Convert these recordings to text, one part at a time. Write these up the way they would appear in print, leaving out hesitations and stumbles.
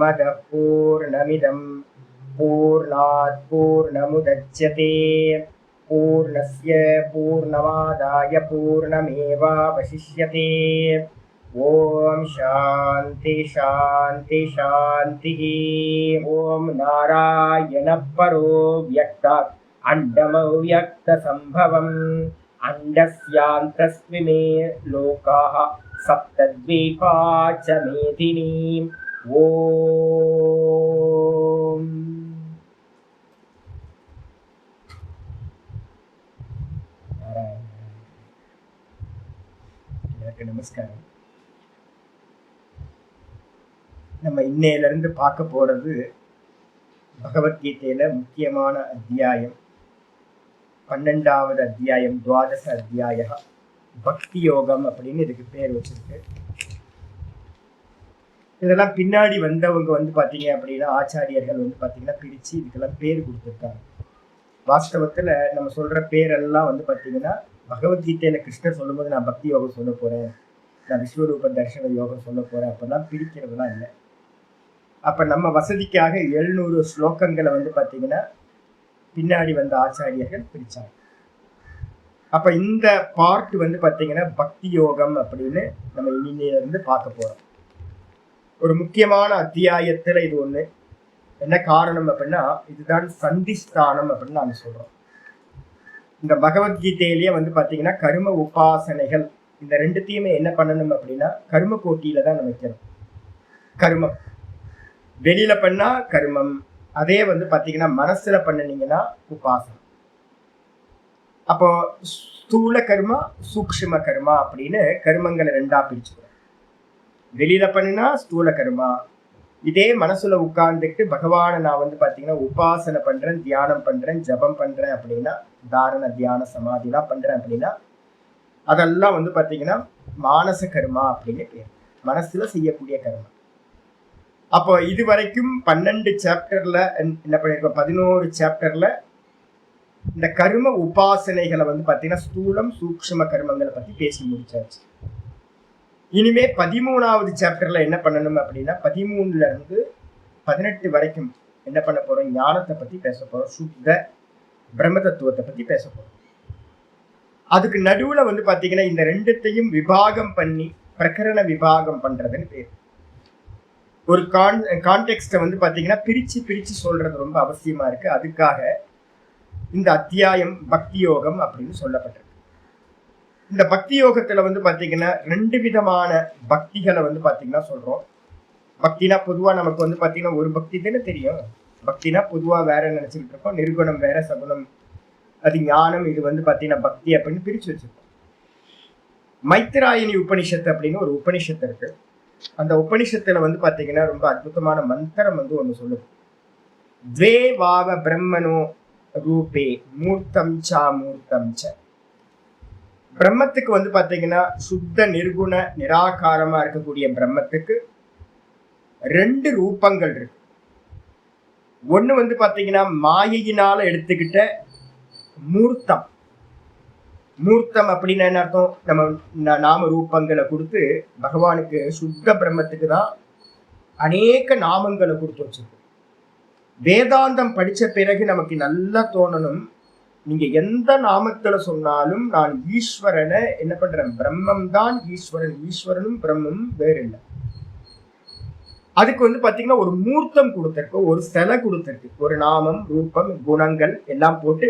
पूर्णमदः पूर्णमिदं पूर्णात् पूर्णमुदच्यते पूर्णस्य पूर्णमादाय पूर्णमेवावशिष्यते। ओम शांति शांति शांति। ओम नारायण परो व्यक्त अंडमव्यक्त संभवम् अंडस्यान्तस्मिमे लोकाः सप्तद्वीपा च मेदिनी। ओम நமஸ்காரம். நம்ம இன்னையிலிருந்து பார்க்க போறது பகவத்கீதையில முக்கியமான அத்தியாயம் 12வது அத்தியாயம், துவாதச அத்தியாய பக்தி யோகம் அப்படின்னு இதுக்கு பேர் வச்சிருக்கு. இதெல்லாம் பின்னாடி வந்தவங்க பாத்தீங்க அப்படின்னா ஆச்சாரியர்கள் பாத்தீங்கன்னா பிரிச்சு இதுக்கெல்லாம் பேர் கொடுத்துருக்காங்க. வாஸ்தவத்துல நம்ம சொல்ற பேரெல்லாம் பாத்தீங்கன்னா பகவத்கீதையில கிருஷ்ணர் சொல்லும்போது நான் பக்தி யோகம் சொல்ல போறேன், நான் விஸ்வரூப தர்ஷன யோகம் சொல்ல போறேன், அப்பெல்லாம் பிரிக்கிறதுலாம் இல்லை. அப்ப நம்ம வசதிக்காக 700 ஸ்லோகங்களை பாத்தீங்கன்னா பின்னாடி வந்த ஆச்சாரியர்கள் பிரிச்சாங்க. அப்ப இந்த பார்ட் பாத்தீங்கன்னா பக்தி யோகம் அப்படின்னு நம்ம இன்னிலிருந்து பார்க்க போறோம். ஒரு முக்கியமான அத்தியாயத்துல இது ஒண்ணு. என்ன காரணம் அப்படின்னா இதுதான் சந்திஸ்தானம் அப்படின்னு நாங்க சொல்றோம். இந்த பகவத்கீதையிலேயே பாத்தீங்கன்னா கர்ம உபாசனைகள் இந்த ரெண்டுத்தையுமே என்ன பண்ணணும் அப்படின்னா கர்ம கோட்டியில தான் நம்ம வைக்கணும். கர்மம் வெளியில பண்ணா கர்மம், அதே பாத்தீங்கன்னா மனசுல பண்ணினீங்கன்னா உபாசனம். அப்போ ஸ்தூல கர்மா சூக்ஷ்ம கர்மா அப்படின்னு கர்மங்களை ரெண்டா பிரிச்சுக்கிறோம். வெளியில பண்ணினா ஸ்தூல கர்மா, இதே மனசுல உட்கார்ந்துட்டு பகவானை நான் பாத்தீங்கன்னா உபாசனை பண்றேன், தியானம் பண்றேன், ஜபம் பண்றேன் அப்படின்னா, தாரண தியான சமாதிலாம் பண்றேன் அப்படின்னா அதெல்லாம் பாத்தீங்கன்னா மானச கர்மா அப்படின்னு பேர், மனசுல செய்யக்கூடிய கர்மா. அப்போ இது வரைக்கும் 12 சாப்டர்ல என்ன பண்ணிருக்கோம், 11 சாப்டர்ல இந்த கர்ம உபாசனைகளை பாத்தீங்கன்னா ஸ்தூலம் சூக்ஷ்ம கர்மங்களை பத்தி பேசி முடிச்சாச்சு. இனிமே 13வது சாப்டர்ல என்ன பண்ணணும் அப்படின்னா 13ல இருந்து 18 வரைக்கும் என்ன பண்ண போறோம், ஞானத்தை பத்தி பேச போறோம், சுத்த பிரம்ம தத்துவத்தை பத்தி பேச போறோம். அதுக்கு நடுவுல பாத்தீங்கன்னா இந்த ரெண்டுத்தையும் விபாகம் பண்ணி பிரகரண விபாகம் பண்றதுன்னு பேர். ஒரு கான்டெக்ஸ்ட பாத்தீங்கன்னா பிரிச்சு பிரிச்சு சொல்றது ரொம்ப அவசியமா இருக்கு. அதுக்காக இந்த அத்தியாயம் பக்தி யோகம் அப்படின்னு சொல்லப்பட்டிருக்கு. இந்த பக்தி யோகத்துல பாத்தீங்கன்னா 2 விதமான பக்திகளை பாத்தீங்கன்னா சொல்றோம். பக்தினா பொதுவா நமக்கு பாத்தீங்கன்னா ஒரு பக்தி தானே தெரியும். பக்தினா பொதுவா வேற நினைச்சுக்கிட்டு இருக்கோம், நிர்குணம் வேற, சகுணம் அது ஞானம், இது பாத்தீங்கன்னா பக்தி அப்படின்னு பிரிச்சு வச்சிருக்கோம். மைத்ராயணி உபனிஷத்து அப்படின்னு ஒரு உபனிஷத்து இருக்கு. அந்த உபனிஷத்துல பாத்தீங்கன்னா ரொம்ப அற்புதமான மந்திரம் ஒண்ணு சொல்லுது. துவே வாவ பிரம்மனோ ரூபே மூர்த்தம் சா மூர்த்தம் ச. பிரம்மத்துக்கு பாத்தீங்கன்னா சுத்த நிர்குண நிராகாரமா இருக்கக்கூடிய பிரம்மத்துக்கு 2 ரூபங்கள் இருக்கு. ஒண்ணு பாத்தீங்கன்னா மாயையினால எடுத்துக்கிட்ட மூர்த்தம். மூர்த்தம் அப்படின்னா என்ன அர்த்தம், நம்ம நாம ரூபங்களை கொடுத்து பகவானுக்கு சுத்த பிரம்மத்துக்கு தான் அநேக நாமங்களை கொடுத்து வச்சிருக்கு. வேதாந்தம் படிச்ச பிறகு நமக்கு நல்லா தோணணும், நீங்க எந்த நாமத்துல சொன்னாலும் நான் ஈஸ்வரனை என்ன பண்றேன், பிரம்மம் தான் ஈஸ்வரன், ஈஸ்வரனும் பிரம்மமும் வேறு இல்லை. அதுக்கு பாத்தீங்கன்னா ஒரு மூர்த்தம் கொடுத்திருக்கு, ஒரு சிலை கொடுத்திருக்கு, ஒரு நாமம் ரூபம் குணங்கள் எல்லாம் போட்டு.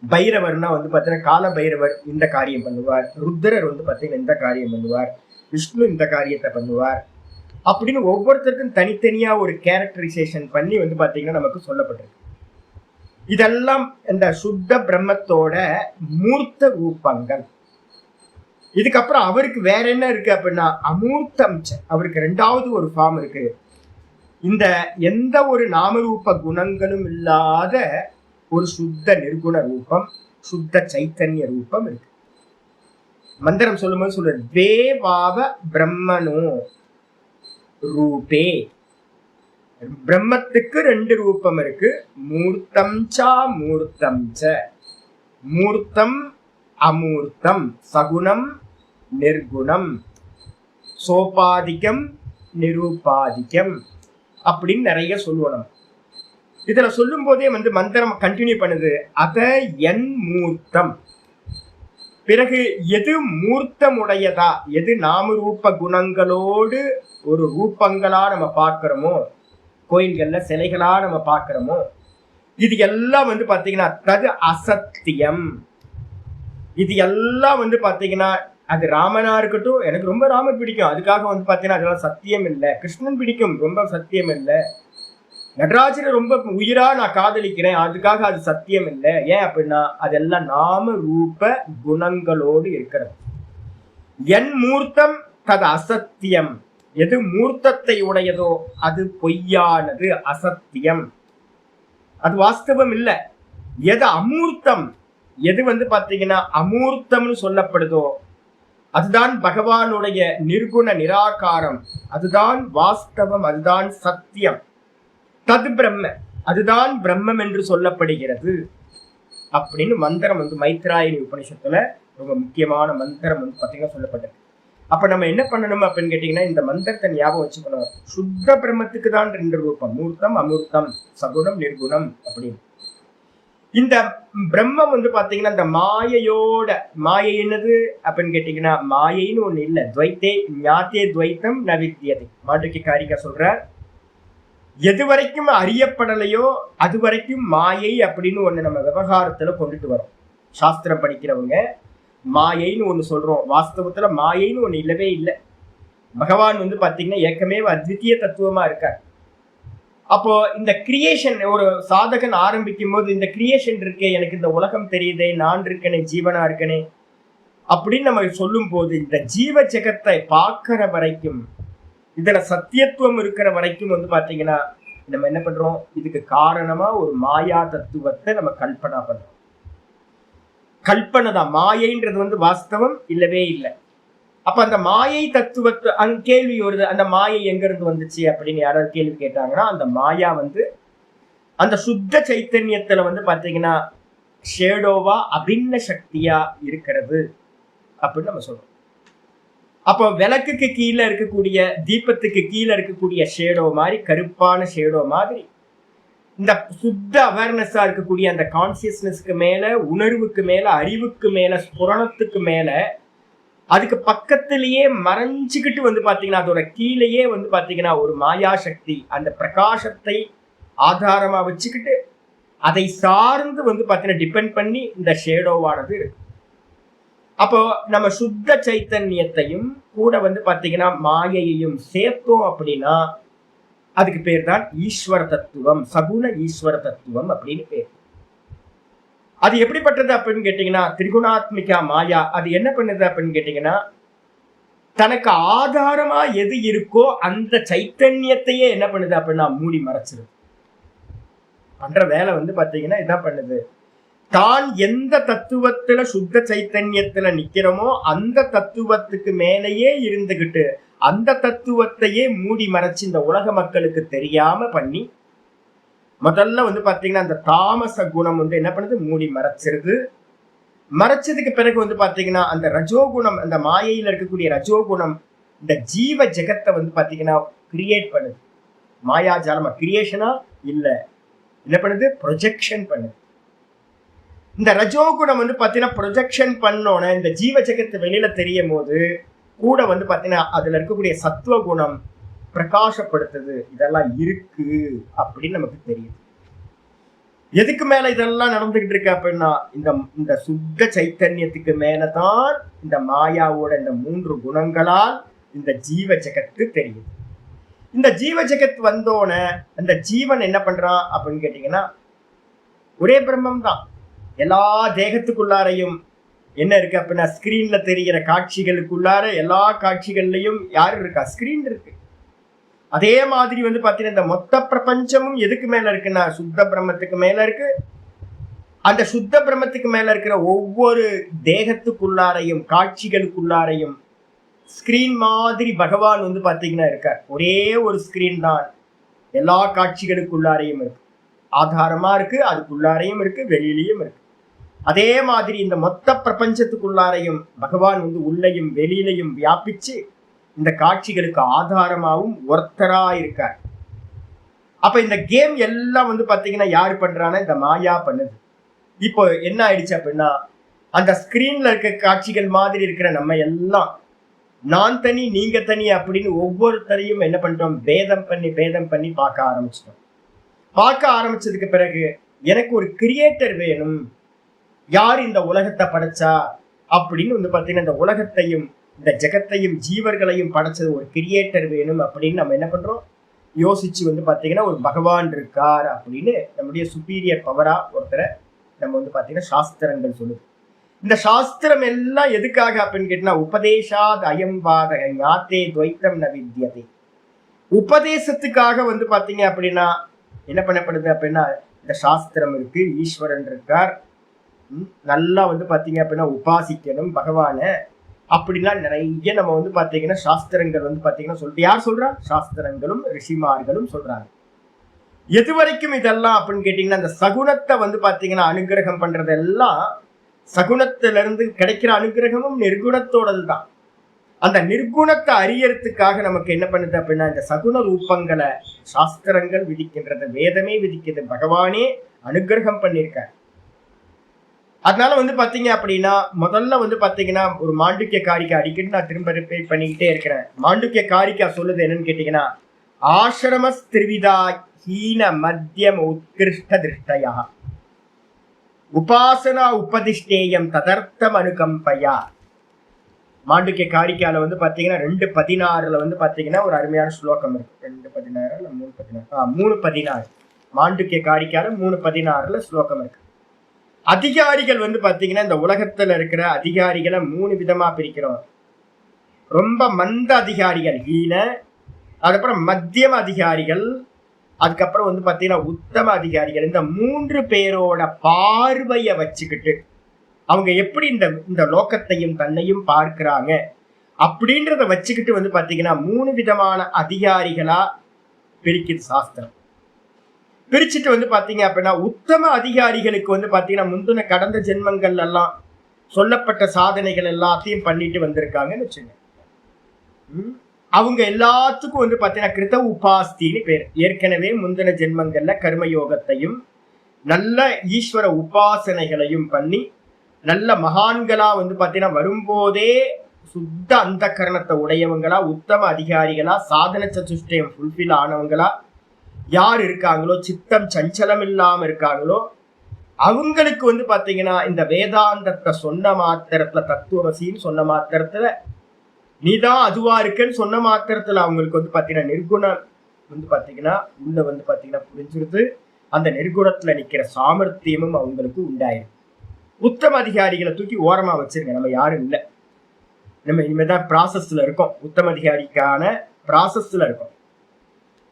பைரவர்னா பாத்தீங்கன்னா கால பைரவர் இந்த காரியம் பண்ணுவார், ருத்ரர் பாத்தீங்கன்னா இந்த காரியம் பண்ணுவார், விஷ்ணு இந்த காரியத்தை பண்ணுவார் அப்படின்னு ஒவ்வொருத்தருக்கும் தனித்தனியா ஒரு கேரக்டரைசேஷன் பண்ணி பாத்தீங்கன்னா நமக்கு சொல்லப்பட்டிருக்கு. இதெல்லாம் இந்த சுத்த பிரம்மத்தோட மூர்த்த ரூபங்கள். இதுக்கப்புறம் அவருக்கு வேற என்ன இருக்கு அப்படின்னா அமூர்த்தம். அவருக்கு 2வது ஒரு ஃபார்ம் இருக்கு. இந்த எந்த ஒரு நாமரூப குணங்களும் இல்லாத ஒரு சுத்த நிர்குண ரூபம், சுத்த சைத்தன்ய ரூபம் இருக்கு. மந்திரம் சொல்லும்போது சொல்ற தேவாவ பிரம்மனோ ரூபே. பிரம்மத்துக்கு 2 ரூபம் இருக்கு, மூர்த்தம் சா மூர்த்தம் ச. மூர்த்தம் அமூர்த்தம், சகுணம் நிர்குணம், சோபாதிகம் நிரூபாதிகம். அப்படின்னு நிறைய சொல்லுவோம் நம்ம. இதுல சொல்லும் போதே வந்து மந்திரம் கண்டினியூ பண்ணுது. அத என் மூர்த்தம். பிறகு எது மூர்த்தமுடையதா, எது நாம ரூப குணங்களோடு ஒரு ரூபங்களா நம்ம பார்க்கிறோமோ, கோயில்கள்ல சிலைகளா நம்ம பார்க்கிறோமோ, இது எல்லாம் வந்து பாத்தீங்கன்னா தது அசத்தியம். இது எல்லாம் வந்து பாத்தீங்கன்னா அது ராமனா இருக்கட்டும், எனக்கு ரொம்ப ராமர் பிடிக்கும், அதுக்காக வந்து பாத்தீங்கன்னா அதெல்லாம் சத்தியம் இல்லை. கிருஷ்ணன் பிடிக்கும், ரொம்ப சத்தியம் இல்லை. நடராஜரை ரொம்ப உயிரா நான் காதலிக்கிறேன், அதுக்காக அது சத்தியம் இல்லை. ஏன் அப்படின்னா அதெல்லாம் நாம ரூப குணங்களோடு இருக்கிறது. என் மூர்த்தம் தது அசத்தியம். எது மூர்த்தத்தை உடையதோ அது பொய்யானது, அசத்தியம், அது வாஸ்தவம் இல்லை. எது அமூர்த்தம், எது வந்து பாத்தீங்கன்னா அமூர்த்தம்னு சொல்லப்படுதோ அதுதான் பகவானுடைய நிர்குண நிராகாரம், அதுதான் வாஸ்தவம், அதுதான் சத்தியம். தது பிரம்ம, அதுதான் பிரம்மம் என்று சொல்லப்படுகிறது அப்படின்னு மந்திரம் வந்து மைத்ராயணி உபனிஷத்துல ரொம்ப முக்கியமான மந்திரம் வந்து பாத்தீங்கன்னா சொல்லப்பட்டது. அப்ப நம்ம என்ன பண்ணணும் அப்படின்னு கேட்டீங்கன்னா, இந்த மந்திரத்தை ஞாபகம் வச்சுக்கணும். சுத்த பிரம்மத்துக்கு தான் 2 ரூபம், மூர்த்தம் அமூர்த்தம், சகுணம் நிர்குணம் அப்படின்னு. இந்த பிரம்மம் வந்து பாத்தீங்கன்னா இந்த மாயையோட, மாயை என்னது அப்படின்னு கேட்டீங்கன்னா மாயைன்னு ஒண்ணு இல்ல. துவைத்தே ஞாத்தே துவைத்தம் ந வித்யதே. மாட்டுக்கு காரிக்கா சொல்றார், எது வரைக்கும் அறியப்படலையோ அது வரைக்கும் மாயை அப்படின்னு ஒண்ணு நம்ம விவகாரத்துல கொண்டுட்டு வரோம். சாஸ்திரம் படிக்கிறவங்க மாயைன்னு ஒண்ணு சொல்றோம், வாஸ்தவத்துல மாயைன்னு ஒண்ணு இல்லவே இல்லை. பகவான் வந்து பாத்தீங்கன்னா ஏக்கமே அத்விதீய தத்துவமா இருக்கார். அப்போ இந்த கிரியேஷன், ஒரு சாதகன் ஆரம்பிக்கும் போது இந்த கிரியேஷன் இருக்கே, எனக்கு இந்த உலகம் தெரியுதே, நான் இருக்கனே, ஜீவனா இருக்கனே அப்படின்னு நம்ம சொல்லும் போது இந்த ஜீவ ஜெகத்தை பார்க்கிற வரைக்கும், இதுல சத்தியத்துவம் இருக்கிற வரைக்கும் வந்து பாத்தீங்கன்னா நம்ம என்ன பண்றோம், இதுக்கு காரணமா ஒரு மாயா தத்துவத்தை நம்ம கல்பனா பண்றோம். கல்பனை தான், மாயைன்றது வந்து வாஸ்தவம் இல்லவே இல்லை. அப்ப அந்த மாயை தத்துவத்தை அங்க கேள்வி வருது, அந்த மாயை எங்க இருந்து வந்துச்சு அப்படின்னு யாராவது கேள்வி கேட்டாங்கன்னா, அந்த மாயா வந்து அந்த சுத்த சைத்தன்யத்துல வந்து பாத்தீங்கன்னா ஷேடோவா அபின்ன சக்தியா இருக்கிறது அப்படின்னு நம்ம சொல்றோம். அப்போ விளக்குக்கு கீழே இருக்கக்கூடிய, தீபத்துக்கு கீழே இருக்கக்கூடிய ஷேடோ மாதிரி, கருப்பான ஷேடோ மாதிரி இந்த சுத்த அவேர்னஸா இருக்கக்கூடிய அந்த கான்சியஸ்னஸ்க்கு மேல, உணர்வுக்கு மேல, அறிவுக்கு மேல, ஸ்புரணத்துக்கு மேல, அதுக்கு பக்கத்திலேயே மறைஞ்சுக்கிட்டு வந்து பாத்தீங்கன்னா அதோட கீழேயே வந்து பாத்தீங்கன்னா ஒரு மாயா சக்தி அந்த பிரகாசத்தை ஆதாரமா வச்சுக்கிட்டு அதை சார்ந்து வந்து பாத்தீங்கன்னா டிபெண்ட் பண்ணி இந்த ஷேடோவானது இருக்கு. அப்போ நம்ம சுத்த சைத்தன்யத்தையும் கூட வந்து பாத்தீங்கன்னா மாயையையும் சேர்த்தோம் அப்படின்னா அதுக்கு பேர் தான் ஈஸ்வர தத்துவம், சகுண ஈஸ்வர தத்துவம் அப்படின்னு பேர். அது எப்படிப்பட்டது அப்படின்னு கேட்டீங்கன்னா, திரிகுணாத்மிகா மாயா அது என்ன பண்ணுது அப்படின்னு கேட்டீங்கன்னா, தனக்கு ஆதாரமா எது இருக்கோ அந்த சைத்தன்யத்தையே என்ன பண்ணுது அப்படின்னா மூடி மறைச்சிருது. பண்ற வேலை வந்து பாத்தீங்கன்னா இதான் பண்ணுது. தான் எந்த தத்துவத்துல சுத்த சைத்தன்யத்துல நிக்கிறோமோ அந்த தத்துவத்துக்கு மேலேயே இருந்துகிட்டு அந்த தத்துவத்தையே மூடி மறைச்சு இந்த உலக மக்களுக்கு தெரியாம பண்ணி, முதல்ல வந்து பாத்தீங்கன்னா அந்த தாமச குணம் வந்து என்ன பண்ணுது, மூடி மறைச்சிருது. மறைச்சதுக்கு பிறகு வந்து பாத்தீங்கன்னா அந்த ரஜோகுணம், அந்த மாயையில இருக்கக்கூடிய ரஜோகுணம் இந்த ஜீவ ஜெகத்தை வந்து பாத்தீங்கன்னா கிரியேட் பண்ணுது. மாயாஜாலமா, கிரியேஷனா இல்ல, என்ன பண்ணுது, ப்ரொஜெக்ஷன் பண்ணுது. இந்த ரஜோகுணம் வந்து பாத்தீங்கன்னா ப்ரொஜெக்ஷன் பண்ணோன்னு இந்த ஜீவ ஜெகத்து வெளியில தெரியும் போது கூட வந்து பாத்தீங்கன்னா அதுல இருக்கக்கூடிய சத்துவ குணம் பிரகாசப்படுத்துது. இதெல்லாம் இருக்கு அப்படின்னு நமக்கு தெரியுது. எதுக்கு மேல இதெல்லாம் நடந்துகிட்டு இருக்கு அப்படின்னா இந்த சுத்த சைத்தன்யத்துக்கு மேலதான் இந்த மாயாவோட இந்த 3 குணங்களால் இந்த ஜீவ ஜெகத்து தெரியுது. இந்த ஜீவ ஜெகத் வந்தோன அந்த ஜீவன் என்ன பண்றான் அப்படின்னு கேட்டீங்கன்னா, ஒரே பிரம்மம் தான். எல்லா தேகத்துக்குள்ளாரையும் என்ன இருக்கு அப்படின்னா, ஸ்கிரீன்ல தெரிகிற காட்சிகளுக்குள்ளார எல்லா காட்சிகள்லையும் யாரு இருக்கா, ஸ்கிரீன் இருக்கு. அதே மாதிரி வந்து பாத்தீங்கன்னா இந்த மொத்த பிரபஞ்சமும் எதுக்கு மேல இருக்குன்னா சுத்த பிரம்மத்துக்கு மேல இருக்கு. அந்த சுத்த பிரம்மத்துக்கு மேல இருக்கிற ஒவ்வொரு தேகத்துக்குள்ளாரையும் காட்சிகளுக்குள்ளாரையும் ஸ்கிரீன் மாதிரி பகவான் வந்து பாத்தீங்கன்னா இருக்கார். ஒரே ஒரு ஸ்கிரீன் தான் எல்லா காட்சிகளுக்குள்ளாரையும் இருக்கு, ஆதாரமா இருக்கு, அதுக்குள்ளாரையும் இருக்கு, வெளியிலையும் இருக்கு. அதே மாதிரி இந்த மொத்த பிரபஞ்சத்துக்குள்ளாரையும் பகவான் வந்து உள்ளையும் வெளியிலையும் வியாபிச்சு இந்த காட்சிகளுக்கு ஆதாரமாகவும் ஒருத்தரா இருக்கார். அப்ப இந்த கேம் எல்லாம் வந்து பாத்தீங்கன்னா யாரு பண்றான்னா இந்த மாயா பண்ணுது. இப்போ என்ன ஆயிடுச்சு அப்படின்னா, அந்த ஸ்கிரீன்ல இருக்க காட்சிகள் மாதிரி இருக்கிற நம்ம எல்லாம் நான் தனி நீங்க தனி அப்படின்னு ஒவ்வொருத்தரையும் என்ன பண்ணிட்டோம், பேதம் பண்ணி பார்க்க ஆரம்பிச்சிட்டோம். பார்க்க ஆரம்பிச்சதுக்கு பிறகு எனக்கு ஒரு கிரியேட்டர் வேணும், யார் இந்த உலகத்தை படைச்சா அப்படின்னு வந்து பாத்தீங்கன்னா இந்த உலகத்தையும் இந்த ஜெகத்தையும் ஜீவர்களையும் படைச்சது ஒரு கிரியேட்டர் வேணும் அப்படின்னு நம்ம என்ன பண்றோம், யோசிச்சு வந்து பாத்தீங்கன்னா ஒரு பகவான் இருக்கார் அப்படின்னு நம்முடைய சுப்பீரியர் பவரா ஒருத்தரை நம்ம வந்து பாத்தீங்கன்னா சாஸ்திரங்கள் சொல்லுது. இந்த சாஸ்திரம் எல்லாம் எதுக்காக அப்படின்னு கேட்டா, உபதேசாத் அயம் வாதக ஞாத்தே துவைத்தம் ந வித்யதே. உபதேசத்துக்காக வந்து பாத்தீங்க அப்படின்னா என்ன பண்ணப்படுது அப்படின்னா, இந்த சாஸ்திரம் இருக்கு, ஈஸ்வரன் இருக்கார், நல்லா வந்து பாத்தீங்க அப்படின்னா உபாசிக்கணும் பகவான அப்படின்னா நிறைய நம்ம வந்து பாத்தீங்கன்னா சாஸ்திரங்கள் வந்து பாத்தீங்கன்னா சொல்லிட்டு யார் சொல்றா, சாஸ்திரங்களும் ரிஷிமார்களும் சொல்றாங்க. எது வரைக்கும் இதெல்லாம் அப்படின்னு கேட்டீங்கன்னா, அந்த சகுனத்தை வந்து பாத்தீங்கன்னா அனுகிரகம் பண்றதெல்லாம் சகுனத்திலிருந்து கிடைக்கிற அனுகிரகமும் நிர்குணத்தோடது தான். அந்த நிர்குணத்தை அறியறதுக்காக நமக்கு என்ன பண்ணுது அப்படின்னா, இந்த சகுன ரூபங்களை சாஸ்திரங்கள் விதிக்கின்றது, வேதமே விதிக்குது, பகவானே அனுகிரகம் பண்ணியிருக்க. அதனால வந்து பாத்தீங்க அப்படின்னா முதல்ல வந்து பாத்தீங்கன்னா ஒரு மாண்டூக்கிய காரிக்கை அடிக்கடி நான் திரும்ப ரிப்பீட் பண்ணிக்கிட்டே இருக்கிறேன். மாண்டூக்கிய காரிக்கா சொல்லுது என்னன்னு கேட்டீங்கன்னா, ஆசிரம திரிவிதா ஹீன மத்தியம் உத்கிருஷ்ட திருஷ்டயா உபாசனா உபதிஷ்டேயம் ததர்த்தம் அனுகம்பயா. மாண்டூக்கிய காரிக்கால வந்து பாத்தீங்கன்னா 2:16 வந்து பாத்தீங்கன்னா ஒரு அருமையான ஸ்லோகம் இருக்கு. 2:16 இல்ல 3:16, 3:16 மாண்டூக்கிய காரிக்கால 3:16 ஸ்லோகம் இருக்கு. அதிகாரிகள் வந்து பாத்தீங்கன்னா இந்த உலகத்துல இருக்கிற அதிகாரிகளை 3 விதமா பிரிக்கிறோம். ரொம்ப மந்த அதிகாரிகள் ஹீன, அதுக்கப்புறம் மத்தியம அதிகாரிகள், அதுக்கப்புறம் வந்து பாத்தீங்கன்னா உத்தம அதிகாரிகள். இந்த 3 பேரோட பார்வைய வச்சுக்கிட்டு அவங்க எப்படி இந்த லோகத்தையும் தன்னையும் பார்க்கிறாங்க அப்படின்றத வச்சுக்கிட்டு வந்து பாத்தீங்கன்னா 3 விதமான அதிகாரிகளா பிரிக்குது சாஸ்திரம். பிரிச்சுட்டு வந்து பாத்தீங்க அப்படின்னா, உத்தம அதிகாரிகளுக்கு வந்து பாத்தீங்கன்னா முந்தின கடந்த ஜென்மங்கள் எல்லாம் சொல்லப்பட்ட சாதனைகள் எல்லாத்தையும் பண்ணிட்டு வந்திருக்காங்கன்னு வச்சுங்க. அவங்க எல்லாத்துக்கும் வந்து பாத்தீங்கன்னா கிருத உபாஸ்தின்னு பேர். ஏற்கனவே முந்தின ஜென்மங்கள்ல கர்மயோகத்தையும் நல்ல ஈஸ்வர உபாசனைகளையும் பண்ணி நல்ல மகான்களா வந்து பாத்தீங்கன்னா வரும்போதே சுத்த அந்த கரணத்தை உடையவங்களா, உத்தம அதிகாரிகளா, சாதன சதுஷ்டயம் ஃபுல்ஃபில் ஆனவங்களா யார் இருக்காங்களோ, சித்தம் சஞ்சலம் இல்லாம இருக்காங்களோ அவங்களுக்கு வந்து பாத்தீங்கன்னா இந்த வேதாந்தத்தை சொன்ன மாத்திரத்துல, தத்துவமசின்னு சொன்ன மாத்திரத்துல, நீதான் அதுவா இருக்குன்னு சொன்ன மாத்திரத்துல அவங்களுக்கு வந்து பாத்தீங்கன்னா நிர்குணம் வந்து பாத்தீங்கன்னா உள்ள வந்து பாத்தீங்கன்னா புரிஞ்சிருது. அந்த நிர்குணத்துல நிக்கிற சாமர்த்தியமும் அவங்களுக்கு உண்டாயிருக்கு. உத்தம அதிகாரிகளை தூக்கி ஓரமா வச்சிருங்க, நம்ம யாரும் இல்லை. நம்ம இனிமேதான் ப்ராசஸ்ல இருக்கோம், உத்தம அதிகாரிக்கான ப்ராசஸ்ல இருக்கோம்.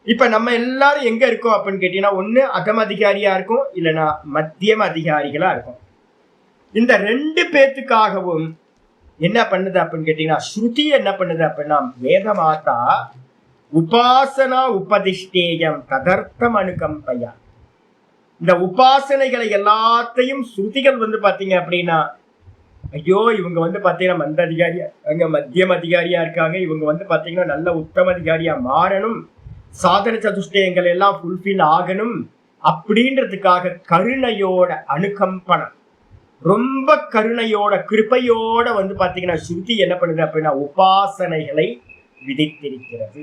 இப்ப நம்ம எல்லாரும் எங்க இருக்கோம் அப்படின்னு கேட்டீங்கன்னா, ஒண்ணு அதம அதிகாரியா இருக்கும், இல்லைன்னா மத்தியம அதிகாரிகளா இருக்கும். இந்த 2 பேத்துக்காகவும் என்ன பண்ணுது அப்படின்னு கேட்டீங்கன்னா, ஸ்ருதி என்ன பண்ணுது அப்படின்னா, வேத மாதா உபாசனா உபதிஷ்டேயம் ததர்த்தம் அனுகம்பயா. இந்த உபாசனைகளை எல்லாத்தையும் ஸ்ருதிகள் வந்து பாத்தீங்க அப்படின்னா, ஐயோ இவங்க வந்து பாத்தீங்கன்னா மந்த அதிகாரியா, அங்க மத்தியம் அதிகாரியா இருக்காங்க, இவங்க வந்து பாத்தீங்கன்னா நல்ல உத்தம அதிகாரியா மாறணும், சாதன சதுஷ்டயங்கள் எல்லாம் ஃபுல்ஃபில் ஆகணும் அப்படின்றதுக்காக கருணையோட அனுகம்பனம், ரொம்ப கருணையோட கிருபையோட வந்து பாத்தீங்கன்னா ஸ்ருதி என்ன பண்ணுது அப்படின்னா உபாசனைகளை விதித்திருக்கிறது.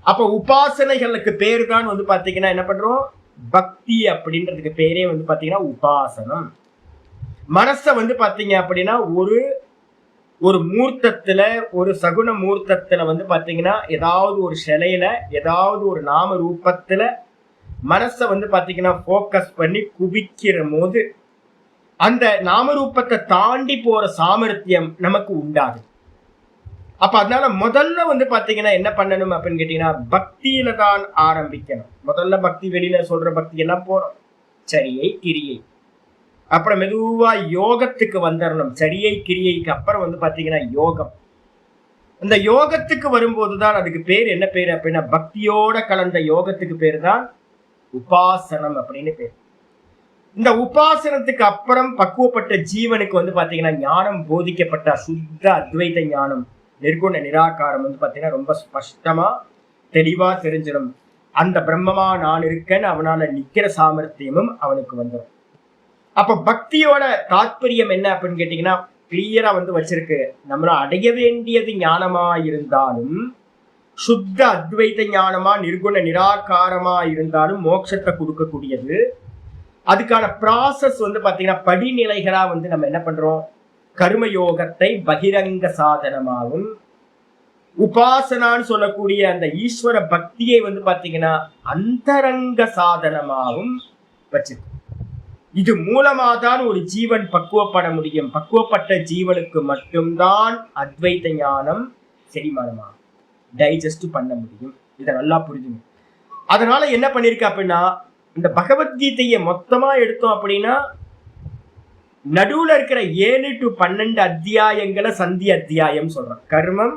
அப்ப உபாசனைகளுக்கு பேரு தான் வந்து பாத்தீங்கன்னா என்ன பண்றோம், பக்தி அப்படின்றதுக்கு பேரே வந்து பாத்தீங்கன்னா உபாசனம். மனச வந்து பாத்தீங்க அப்படின்னா ஒரு மூர்த்தத்துல, ஒரு சகுன மூர்த்தத்துல வந்து பாத்தீங்கன்னா ஏதாவது ஒரு சிலையில, ஏதாவது ஒரு நாம ரூபத்துல மனச வந்து பாத்தீங்கன்னா போக்கஸ் பண்ணி குவிக்கிற போது அந்த நாமரூபத்தை தாண்டி போற சாமர்த்தியம் நமக்கு உண்டாகுது. அப்ப அதனால முதல்ல வந்து பாத்தீங்கன்னா என்ன பண்ணணும் அப்படின்னு கேட்டீங்கன்னா, பக்தியில தான் ஆரம்பிக்கணும். முதல்ல பக்தி, வெளியில சொல்ற பக்தி எல்லாம் போறோம், சரியை கிரியை, அப்புறம் மெதுவா யோகத்துக்கு வந்துடணும். சரியை கிரியைக்கு அப்புறம் வந்து பாத்தீங்கன்னா யோகம். இந்த யோகத்துக்கு வரும்போதுதான் அதுக்கு பேர் என்ன பேரு அப்படின்னா, பக்தியோட கலந்த யோகத்துக்கு பேரு தான் உபாசனம் அப்படின்னு பேர். இந்த உபாசனத்துக்கு அப்புறம் பக்குவப்பட்ட ஜீவனுக்கு வந்து பாத்தீங்கன்னா ஞானம் போதிக்கப்பட்ட சுத்த அத்வைத ஞானம், நிர்குண நிராகாரம் வந்து பாத்தீங்கன்னா ரொம்ப ஸ்பஷ்டமா தெளிவா தெரிஞ்சிடும். அந்த பிரம்மமா நான் இருக்கேன்னு அவனால நிக்கிற சாமர்த்தியமும் அவனுக்கு வந்துடும். அப்ப பக்தியோட தாற்பயம் என்ன அப்படின்னு கேட்டீங்கன்னா கிளியரா வச்சிருக்கு. நம்மள அடைய வேண்டியது ஞானமா இருந்தாலும், சுத்த அத்வைத ஞானமா நிர்குண நிராகாரமா இருந்தாலும் மோட்சத்தை கொடுக்கக்கூடியது. அதுக்கான ப்ராசஸ் பாத்தீங்கன்னா படிநிலைகளா நம்ம என்ன பண்றோம், கர்மயோகத்தை பகிரங்க சாதனமாகும், உபாசனான்னு சொல்லக்கூடிய அந்த ஈஸ்வர பக்தியை பாத்தீங்கன்னா அந்தரங்க சாதனமாகவும் வச்சிருக்கு. இது மூலமாதான் ஒரு ஜீவன் பக்குவப்பட முடியும். பக்குவப்பட்ட ஜீவனுக்கு மட்டும்தான் அத்வைத ஞானம் செரிமானமாகும், டைஜஸ்ட் பண்ண முடியும். இதை நல்லா புரிஞ்சுங்க. அதனால என்ன பண்ணிருக்க அப்படின்னா, இந்த பகவத்கீதையை மொத்தமா எடுத்தோம் அப்படின்னா நடுவுல இருக்கிற 7 to 12 அத்தியாயங்களை சந்தி அத்தியாயம் சொல்றோம். கர்மம்,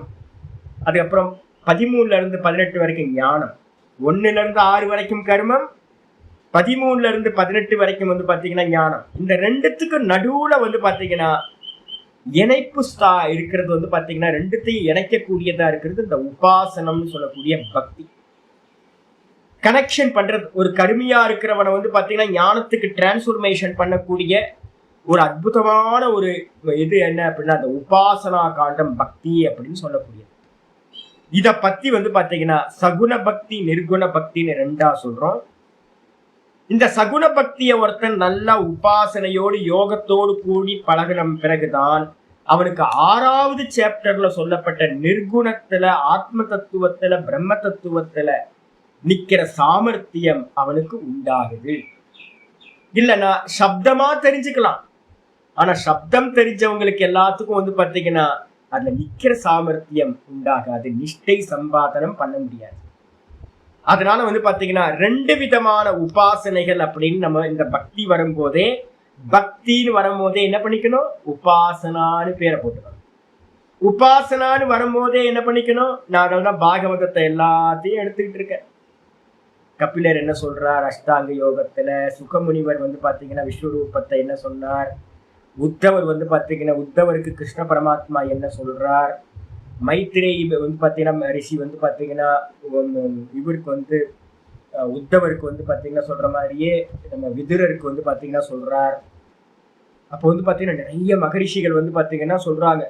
அதுக்கப்புறம் 13ல இருந்து 18 வரைக்கும் ஞானம், 1ல இருந்து 6 வரைக்கும் கர்மம், 13ல இருந்து 18 வரைக்கும் பாத்தீங்கன்னா ஞானம். இந்த ரெண்டுத்துக்கு நடுவுல பாத்தீங்கன்னா இணைப்பு இருக்கிறது பாத்தீங்கன்னா ரெண்டுத்தையும் இணைக்கக்கூடியதா இருக்கிறது இந்த உபாசனம்னு சொல்லக்கூடிய பக்தி. கனெக்ஷன் பண்றது. ஒரு கருமையா இருக்கிறவனை பாத்தீங்கன்னா ஞானத்துக்கு டிரான்ஸ்ஃபர்மேஷன் பண்ணக்கூடிய ஒரு அற்புதமான ஒரு இது என்ன அப்படின்னா அந்த உபாசனா காண்டம் பக்தி அப்படின்னு சொல்லக்கூடியது. இத பத்தி பாத்தீங்கன்னா சகுன பக்தி நிர்குண பக்தின்னு 2ஆ சொல்றோம். இந்த சகுன பக்தியை ஒருத்தன் நல்லா உபாசனையோடு யோகத்தோடு கூடி பழகின பிறகுதான் அவனுக்கு 6வது சாப்டர்ல சொல்லப்பட்ட நிர்குணத்துல ஆத்ம தத்துவத்துல பிரம்ம தத்துவத்துல நிக்கிற சாமர்த்தியம் அவனுக்கு உண்டாகுது. இல்லைன்னா சப்தமா தெரிஞ்சுக்கலாம், ஆனா சப்தம் தெரிஞ்சவங்களுக்கு எல்லாத்துக்கும் பாத்தீங்கன்னா அதுல நிக்கிற சாமர்த்தியம் உண்டாகாது, நிஷ்டை சம்பாதனம் பண்ண முடியாது. அதனால பாத்தீங்கன்னா 2 விதமான உபாசனைகள் அப்படின்னு நம்ம இந்த பக்தி வரும்போதே, பக்தின்னு வரும்போதே என்ன பண்ணிக்கணும், உபாசனான்னு பேரை போட்டுக்கணும். உபாசனான்னு வரும்போதே என்ன பண்ணிக்கணும், நான் தான் பாகவதத்தை எல்லாத்தையும் எடுத்துக்கிட்டு இருக்கேன். கபிலர் என்ன சொல்றார் அஷ்டாங்க யோகத்துல, சுகமுனிவர் பாத்தீங்கன்னா விஸ்வரூபத்தை என்ன சொன்னார், உத்தவர் பாத்தீங்கன்னா உத்தவருக்கு கிருஷ்ண பரமாத்மா என்ன சொல்றார், மைத்திரேயி பாத்தீங்கன்னா ரிஷி பாத்தீங்கன்னா இவருக்கு உத்தவருக்கு பாத்தீங்கன்னா சொல்ற மாதிரியே நம்ம விதுரருக்கு பாத்தீங்கன்னா சொல்றார். அப்போ பாத்தீங்கன்னா நிறைய மகரிஷிகள் பாத்தீங்கன்னா சொல்றாங்க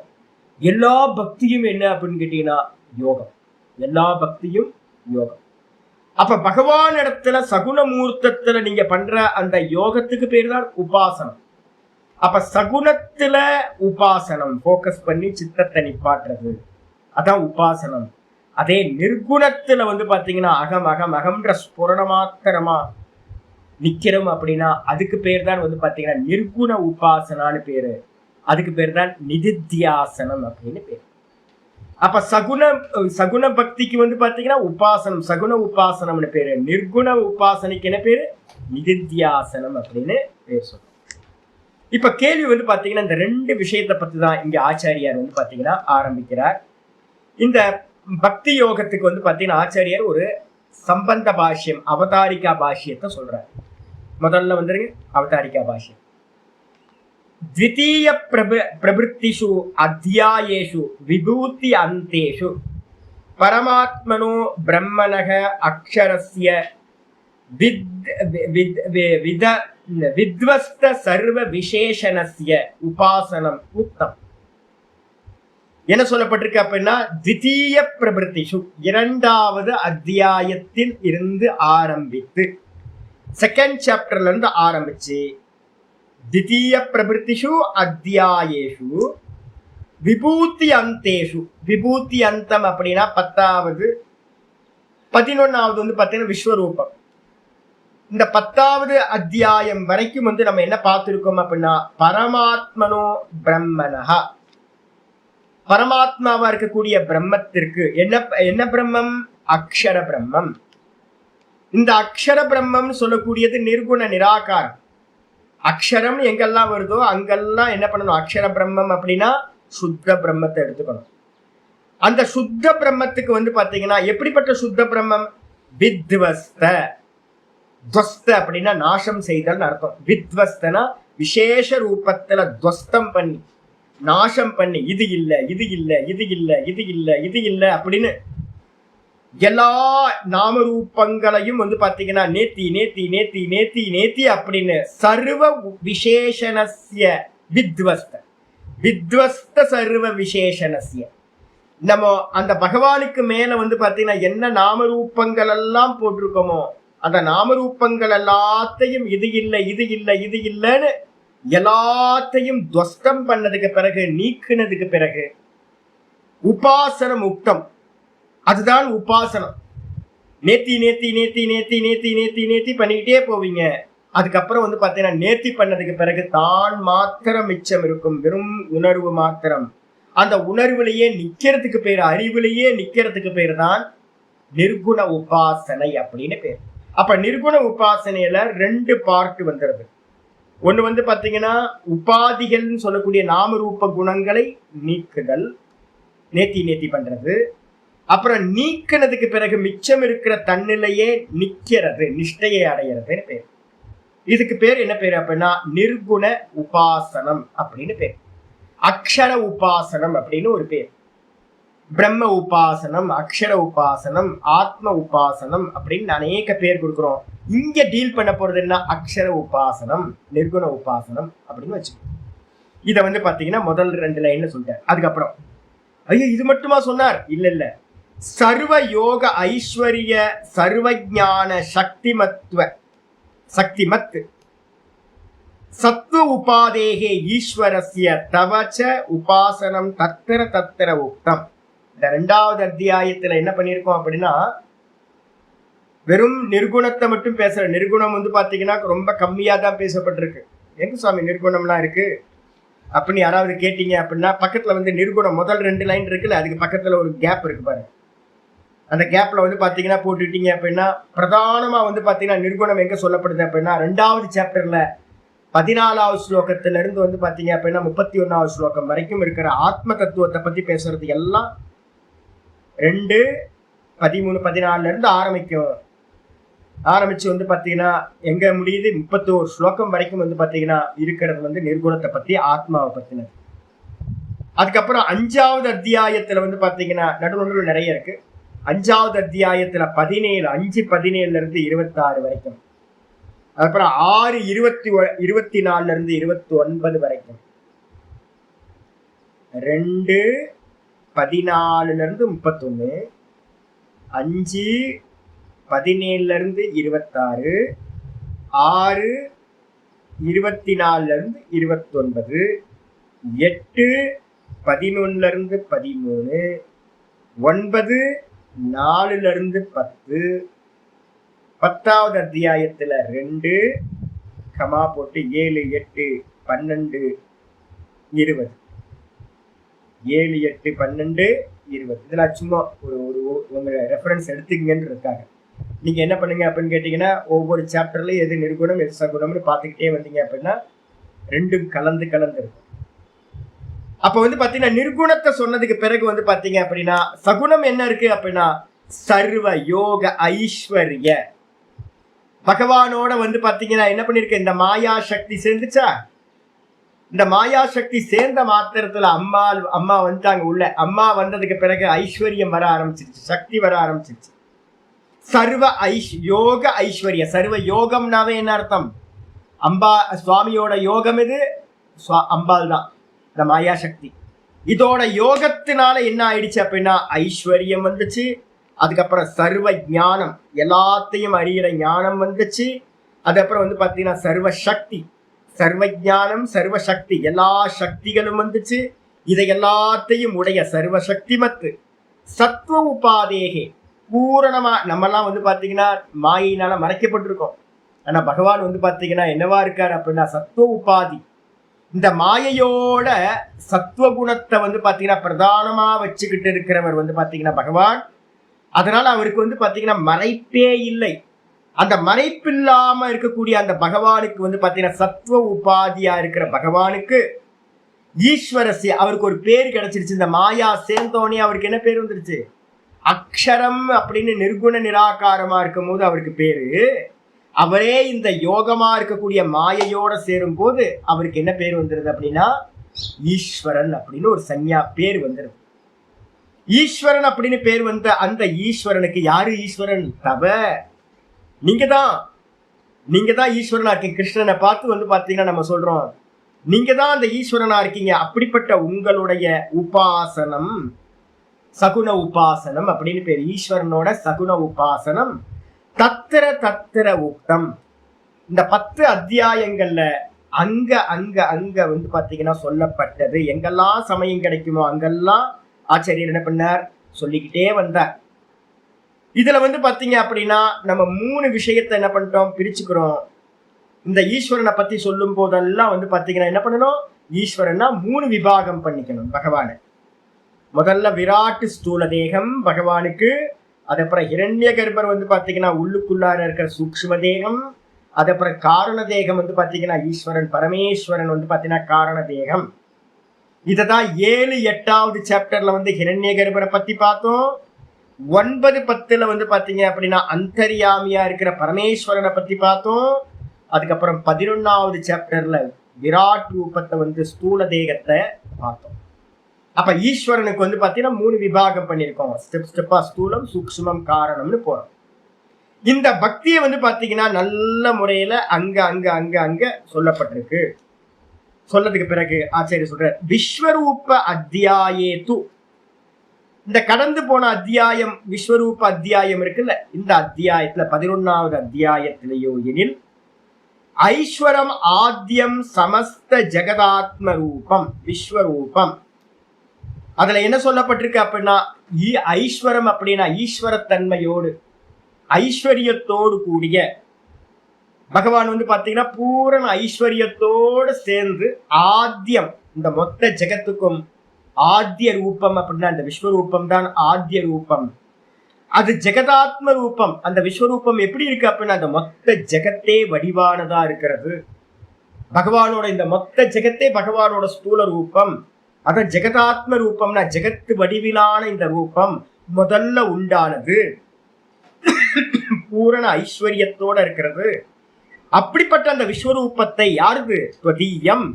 எல்லா பக்தியும் என்ன அப்படின்னு கேட்டீங்கன்னா யோகம், எல்லா பக்தியும் யோகம். அப்ப பகவான் இடத்துல சகுன மூர்த்தத்துல நீங்க பண்ற அந்த யோகத்துக்கு பேர் தான் உபாசனம். அப்ப சகுனத்துல உபாசனம் போக்கஸ் பண்ணி சித்தத்தை நிப்பாட்டுறது, அதான் உபாசனம். அதே நிர்குணத்துல பாத்தீங்கன்னா அகம் அகம் அகம்ன்ற ஸ்புரண மாத்திரமா நிக்கிறோம் அப்படின்னா அதுக்கு பேர் தான் பாத்தீங்கன்னா நிர்குண உபாசனான்னு பேரு. அதுக்கு பேர் தான் நிதித்தியாசனம் அப்படின்னு பேரு. அப்ப சகுன பக்திக்கு பாத்தீங்கன்னா உபாசனம், சகுன உபாசனம்னு பேரு. நிர்குண உபாசனைக்கு என்ன பேரு, நிதித்தியாசனம் அப்படின்னு பேர் சொல்றோம். இப்ப கேள்வி பாத்தீங்கன்னா இந்த 2 விஷயத்தை பத்தி தான் இங்க ஆச்சாரியார் பாத்தீங்கன்னா ஆரம்பிக்கிறார். இந்த பக்தி யோகத்துக்கு பாத்தீங்கன்னா ஆச்சாரியார் ஒரு சம்பந்த பாஷ்யம், அவதாரிகா பாஷ்யத்தை சொல்றார். முதல்ல வந்துருங்க அவதாரிகா பாஷ்யம். द्वितीय प्रवृत्तिषु अध्यायेषु विभूति अन्तेषु परमात्मनो ब्रह्मणः अक्षरस्य विध्वस्त सर्व विशेषणस्य उपासनम् उक्तम्. என்ன சொல்லப்பட்டிருக்கு அப்படின்னா द्वितीय प्रवृत्तिषु 2வது அத்தியாயத்தில் இருந்து ஆரம்பித்து, செகண்ட் சாப்டர்ல இருந்து ஆரம்பிச்சு द्वितीय प्रवृत्तिषु अध्यायेषु विभूति अंतेषु, विभूति अंतम அப்படினா 10வது 11வது பாத்தீங்கன்னா விஸ்வரூபம். இந்த 10வது அத்தியாயம் வரைக்கும் நம்ம என்ன பார்த்திருக்கோம் அப்படின்னா பரமாத்மனோ பிரம்மணஹ, பரமாத்மாவா இருக்கக்கூடிய பிரம்மத்திற்கு என்ன பிரம்மம், அக்ஷர பிரம்மம். இந்த அக்ஷர பிரம்மம் சொல்லக்கூடியது நிர்குண நிராகாரம். அக்ஷரம் எங்கெல்லாம் வருதோ அங்கெல்லாம் என்ன பண்ணணும், அக்ஷர பிரம்மம் அப்படின்னா சுத்த பிரம்மத்தை எடுத்துக்கணும். அந்த சுத்த பிரம்மத்துக்கு பாத்தீங்கன்னா எப்படிப்பட்ட சுத்த பிரம்மம், வித்வஸ்த. துவஸ்த அப்படின்னா நாசம் செய்தல் அர்த்தம். வித்வஸ்தனா விசேஷ ரூபத்துல துவஸ்தம் பண்ணி நாசம் பண்ணி இது இல்ல இது இல்ல இது இல்ல இது இல்ல இது இல்ல அப்படின்னு எல்லா நாமரூபங்களையும் வந்து பாத்தீங்கன்னா நேத்தி நேத்தி நேத்தி நேத்தி நேத்தி அப்படின்னு சர்வ விசேஷணஸ்ய வித்வஸ்த வித்வஸ்த சர்வ விசேஷணஸ்ய. நம்ம அந்த பகவானுக்கு மேல வந்து பாத்தீங்கன்னா என்ன நாமரூபங்கள் எல்லாம் போட்டிருக்கோமோ அந்த நாமரூபங்கள் எல்லாத்தையும் இது இல்லை இது இல்லை இது இல்லைன்னு எல்லாத்தையும் துவஸ்தம் பண்ணதுக்கு பிறகு, நீக்கினதுக்கு பிறகு உபாசனம் முக்தம். அதுதான் உபாசனம். நேத்தி நேத்தி நேத்தி நேத்தி நேத்தி நேத்தி நேத்தி பண்ணிக்கிட்டே போவீங்க. அதுக்கப்புறம் வந்து பாத்தீங்கன்னா நேர்த்தி பண்ணதுக்கு பிறகு தான் மாத்திரம் மிச்சம் இருக்கும், வெறும் உணர்வு மாத்திரம். அந்த உணர்வுலையே நிக்கிறதுக்கு பேர், அறிவுலையே நிக்கிறதுக்கு பேர் தான் நிர்குண உபாசனை அப்படின்னு பேர். அப்ப நிர்குண உபாசனையில 2 பார்ட் வந்துருது. ஒண்ணு வந்து பாத்தீங்கன்னா உபாதிகள்னு சொல்லக்கூடிய நாமரூப குணங்களை நீக்குதல், நேத்தி நேத்தி பண்றது. அப்புறம் நீக்கினதுக்கு பிறகு மிச்சம் இருக்கிற தன்னிலையே நிக்கிறது, நிஷ்டையை அடைகிறதுன்னு பேர். இதுக்கு பேர் என்ன பேர் அப்படின்னா நிர்குண உபாசனம் அப்படின்னு பேர். அக்ஷர உபாசனம் அப்படின்னு ஒரு பேர். பிரம்ம உபாசனம், அக்ஷர உபாசனம், ஆத்ம உபாசனம் அப்படின்னு அநேக பேர் கொடுக்குறோம். இங்க டீல் பண்ண போறது என்ன, அக்ஷர உபாசனம், நிர்குண உபாசனம் அப்படின்னு வச்சுக்கோங்க. இதை வந்து பாத்தீங்கன்னா முதல் 2 லைன்ல சொல்லிட்டார். அதுக்கப்புறம் ஐயோ இது மட்டுமா சொன்னார்? இல்ல இல்ல, சர்வ யோக ஐஸ்வர்ய சர்வஜான சக்திமத்வ சக்திமத் சத்வ உபாதேகே ஈஸ்வரஸ்ய தவச்ச உபாசனம் தத்திர தத்திர உக்தம். இந்த 2வது அத்தியாயத்துல என்ன பண்ணிருக்கோம் அப்படின்னா வெறும் நிர்குணத்தை மட்டும் பேசுற. நிர்குணம் வந்து பாத்தீங்கன்னா ரொம்ப கம்மியா தான் பேசப்பட்டிருக்கு. எங்க சுவாமி நிர்குணம்லாம் இருக்கு அப்படின்னு யாராவது கேட்டீங்க அப்படின்னா பக்கத்துல வந்து நிர்குணம் முதல் 2 லைன் இருக்குல்ல, அதுக்கு பக்கத்துல ஒரு கேப் இருக்கு பாருங்க. அந்த கேப்ல வந்து பாத்தீங்கன்னா போட்டுட்டீங்க அப்படின்னா பிரதானமா வந்து பாத்தீங்கன்னா நிர்குணம் எங்க சொல்லப்படுது அப்படின்னா 2வது சாப்டர்ல 14வது ஸ்லோகத்துல இருந்து வந்து பாத்தீங்க அப்படின்னா 31வது ஸ்லோகம் வரைக்கும் இருக்கிற ஆத்ம தத்துவத்தை பத்தி பேசுறது எல்லாம் 2, 13, 14 இருந்து ஆரம்பிச்சு வந்து பாத்தீங்கன்னா எங்க முடியுது 31 ஸ்லோகம் வரைக்கும் வந்து பாத்தீங்கன்னா இருக்கிறது வந்து நிர்குணத்தை பத்தி, ஆத்மாவை பத்தினது. அதுக்கப்புறம் 5வது அத்தியாயத்துல வந்து பாத்தீங்கன்னா நடுநடுவில் நிறைய இருக்கு. 5வது அத்தியாயத்துல 5:17 இருந்து 26 வரைக்கும். அதுக்கப்புறம் 6:24 இருந்து 29 வரைக்கும். 2:14 இருந்து 31, 5:17 இருந்து 26, 6:24 இருந்து 29, 8:11 இருந்து 13, 9:4 இருந்து 10, 10வது அத்தியாயத்துல 2 கமா போட்டு 7, 8, 12, 20, 7, 8, 12, 20. இதெல்லாம் சும்மா ஒரு உங்க ரெஃபரன்ஸ் எடுத்துக்கங்கன்னு இருக்காங்க. நீங்க என்ன பண்ணுங்க அப்படின்னு கேட்டீங்கன்னா ஒவ்வொரு சாப்டர்லயும் எது நிர்குணம் எது சகுணம்னு பார்த்துக்கிட்டே வந்தீங்க அப்படின்னா 2ம் கலந்து இருக்கும். அப்ப வந்து பாத்தீங்கன்னா நிர்குணத்தை சொன்னதுக்கு பிறகு வந்து பாத்தீங்க அப்படின்னா சகுணம் என்ன இருக்கு அப்படின்னா சர்வ யோக ஐஸ்வர்ய. பகவானோட வந்து பாத்தீங்கன்னா என்ன பண்ணிருக்கு, இந்த மாயா சக்தி சேர்ந்துச்சா? இந்த மாயா சக்தி சேர்ந்த மாத்திரத்துல அம்மா வந்துட்டாங்க உள்ள. அம்மா வந்ததுக்கு பிறகு ஐஸ்வர்யம் வர ஆரம்பிச்சிருச்சு, சக்தி வர ஆரம்பிச்சிருச்சு. சர்வ யோக ஐஸ்வர்ய. சர்வ யோகம்னாவே என்ன அர்த்தம்? அம்பா சுவாமியோட யோகம் இது அம்பாள் தான், இந்த மாயா சக்தி. இதோட யோகத்தினால என்ன ஆயிடுச்சு அப்படின்னா ஐஸ்வர்யம் வந்துச்சு. அதுக்கப்புறம் சர்வ ஞானம், எல்லாத்தையும் அறிகிற ஞானம் வந்துச்சு. அதுக்கப்புறம் வந்து பாத்தீங்கன்னா சர்வ சக்தி, சர்வ ஞானம் சர்வ சக்தி, எல்லா சக்திகளும் வந்துச்சு. இதை எல்லாத்தையும் உடைய சர்வ சக்திமத்து சத்வ உபாதேகே. பூரணமா நம்மெல்லாம் வந்து பாத்தீங்கன்னா மாயினால மறைக்கப்பட்டிருக்கோம். ஆனா பகவான் வந்து பாத்தீங்கன்னா என்னவா இருக்காரு அப்படின்னா சத்வ உபாதி. இந்த மாயையோட சத்வகுணத்தை வந்து பாத்தீங்கன்னா பிரதானமா வச்சுக்கிட்டு இருக்கிறவர் வந்து பாத்தீங்கன்னா பகவான். அதனால அவருக்கு வந்து பாத்தீங்கன்னா மறைப்பே இல்லை. அந்த மறைப்பில்லாம இருக்கக்கூடிய அந்த பகவானுக்கு வந்து பாத்தீங்கன்னா சத்வ உபாதியா இருக்கிற பகவானுக்கு ஈஸ்வரசி அவருக்கு ஒரு பேர் கிடைச்சிருச்சு. இந்த மாயா சேர்ந்தோனே அவருக்கு என்ன பேர் வந்துருச்சு? அக்ஷரம் அப்படின்னு நிர்குண நிராகாரமா இருக்கும் போது அவருக்கு பேரு. அவரே இந்த யோகமா இருக்கக்கூடிய மாயையோட சேரும் போது அவருக்கு என்ன பேர் வந்துருது அப்படின்னா ஈஸ்வரன் அப்படின்னு ஒரு சன்யா பேர் வந்துருது. ஈஸ்வரன் அப்படின்னு பேர் வந்த அந்த ஈஸ்வரனுக்கு யாரு ஈஸ்வரன்? நீங்க தான் ஈஸ்வரனா இருக்கீங்க. கிருஷ்ணனை பார்த்து வந்து பாத்தீங்கன்னா நம்ம சொல்றோம், நீங்க தான் அந்த ஈஸ்வரனா இருக்கீங்க. அப்படிப்பட்ட உங்களுடைய உபாசனம் சகுன உபாசனம் அப்படின்னு பேர். ஈஸ்வரனோட சகுன உபாசனம் தத்திர தத்திர உக்தம். இந்த 10 அத்தியாயங்கள்ல அங்க அங்க அங்க வந்து பாத்தீங்கன்னா சொல்லப்பட்டது. எங்கெல்லாம் சமயம் கிடைக்குமோ அங்கெல்லாம் ஆச்சாரியர் என்ன பண்ணார், சொல்லிக்கிட்டே வந்தார். இதுல வந்து பாத்தீங்க அப்படின்னா நம்ம 3 விஷயத்தை என்ன பண்ணிட்டோம், பிரிச்சுக்கிறோம். இந்த ஈஸ்வரனை பத்தி சொல்லும் போதெல்லாம் வந்து பாத்தீங்கன்னா என்ன பண்ணணும், ஈஸ்வரனா 3 விபாகம் பண்ணிக்கணும் பகவானை. முதல்ல விராட்டு ஸ்தூல தேகம் பகவானுக்கு, அதுக்கப்புறம் ஹிரண்ய கர்ப்பர் வந்து பாத்தீங்கன்னா உள்ளுக்குள்ளார இருக்கிற சூக்ஷ்ம தேகம், அதுக்கப்புறம் காரண தேகம் வந்து பாத்தீங்கன்னா ஈஸ்வரன் பரமேஸ்வரன் வந்து பாத்தீங்கன்னா காரண தேகம். இததான் 7, 8வது சாப்டர்ல வந்து ஹிரண்ய கர்ப்பரை பத்தி பார்த்தோம். 9, 10ல வந்து பாத்தீங்க அப்படின்னா அந்தர்யாமியா இருக்கிற பரமேஸ்வரனை பத்தி பார்த்தோம். அதுக்கப்புறம் 11வது சாப்டர்ல விராட் ரூபத்தை வந்து ஸ்தூல தேகத்தை பார்த்தோம். அப்ப ஈஸ்வரனுக்கு வந்து பாத்தீங்கன்னா 3 விபாகம் பண்ணியிருக்கோம். ஸ்டெப்பா ஸ்தூலம் சூக்ஷ்மம் காரணம்னு போறோம். இந்த பக்தியை வந்து பாத்தீங்கன்னா நல்ல முறையில அங்க அங்க அங்க அங்க சொல்லப்பட்டிருக்கு. சொல்லதுக்கு பிறகு ஆச்சாரியர் சொல்ற விஸ்வரூப அத்தியாயேது, இந்த கடந்து போன அத்தியாயம் விஸ்வரூப அத்தியாயம் இருக்குல்ல, இந்த அத்தியாயத்துல 11வது அத்தியாயத்திலேயோ எனில் ஐஸ்வரம் ஆத்யம் சமஸ்த ஜெகதாத்ம ரூபம் விஸ்வரூபம். அதுல என்ன சொல்லப்பட்டிருக்கு அப்படின்னா ஐஸ்வரம் அப்படின்னா ஈஸ்வரத்தன்மையோடு ஐஸ்வர்யத்தோடு கூடிய பகவான் வந்து பாத்தீங்கன்னா பூரண ஐஸ்வர்யத்தோடு சேர்ந்து ஆத்யம், இந்த மொத்த ஜெகத்துக்கும் ஆத்ய ரூபம் அப்படின்னா அந்த விஸ்வரூபம் தான் ஆத்ய ரூபம். அது ஜெகதாத்ம ரூபம். அந்த விஸ்வரூபம் எப்படி இருக்கு அப்படின்னா அந்த மொத்த ஜெகத்தே வடிவானதா இருக்கிறது. பகவானோட இந்த மொத்த ஜெகத்தே பகவானோட ஸ்தூல ரூபம். அதான் ஜெகதாத்ம ரூபம்னா ஜெகத்து வடிவிலான இந்த ரூபம் முதல்ல உண்டானது, பூரண ஐஸ்வர்யத்தோட இருக்கிறது. அப்படிப்பட்ட அந்த விஸ்வரூபத்தை யாருது, ஸ்வதீயம்,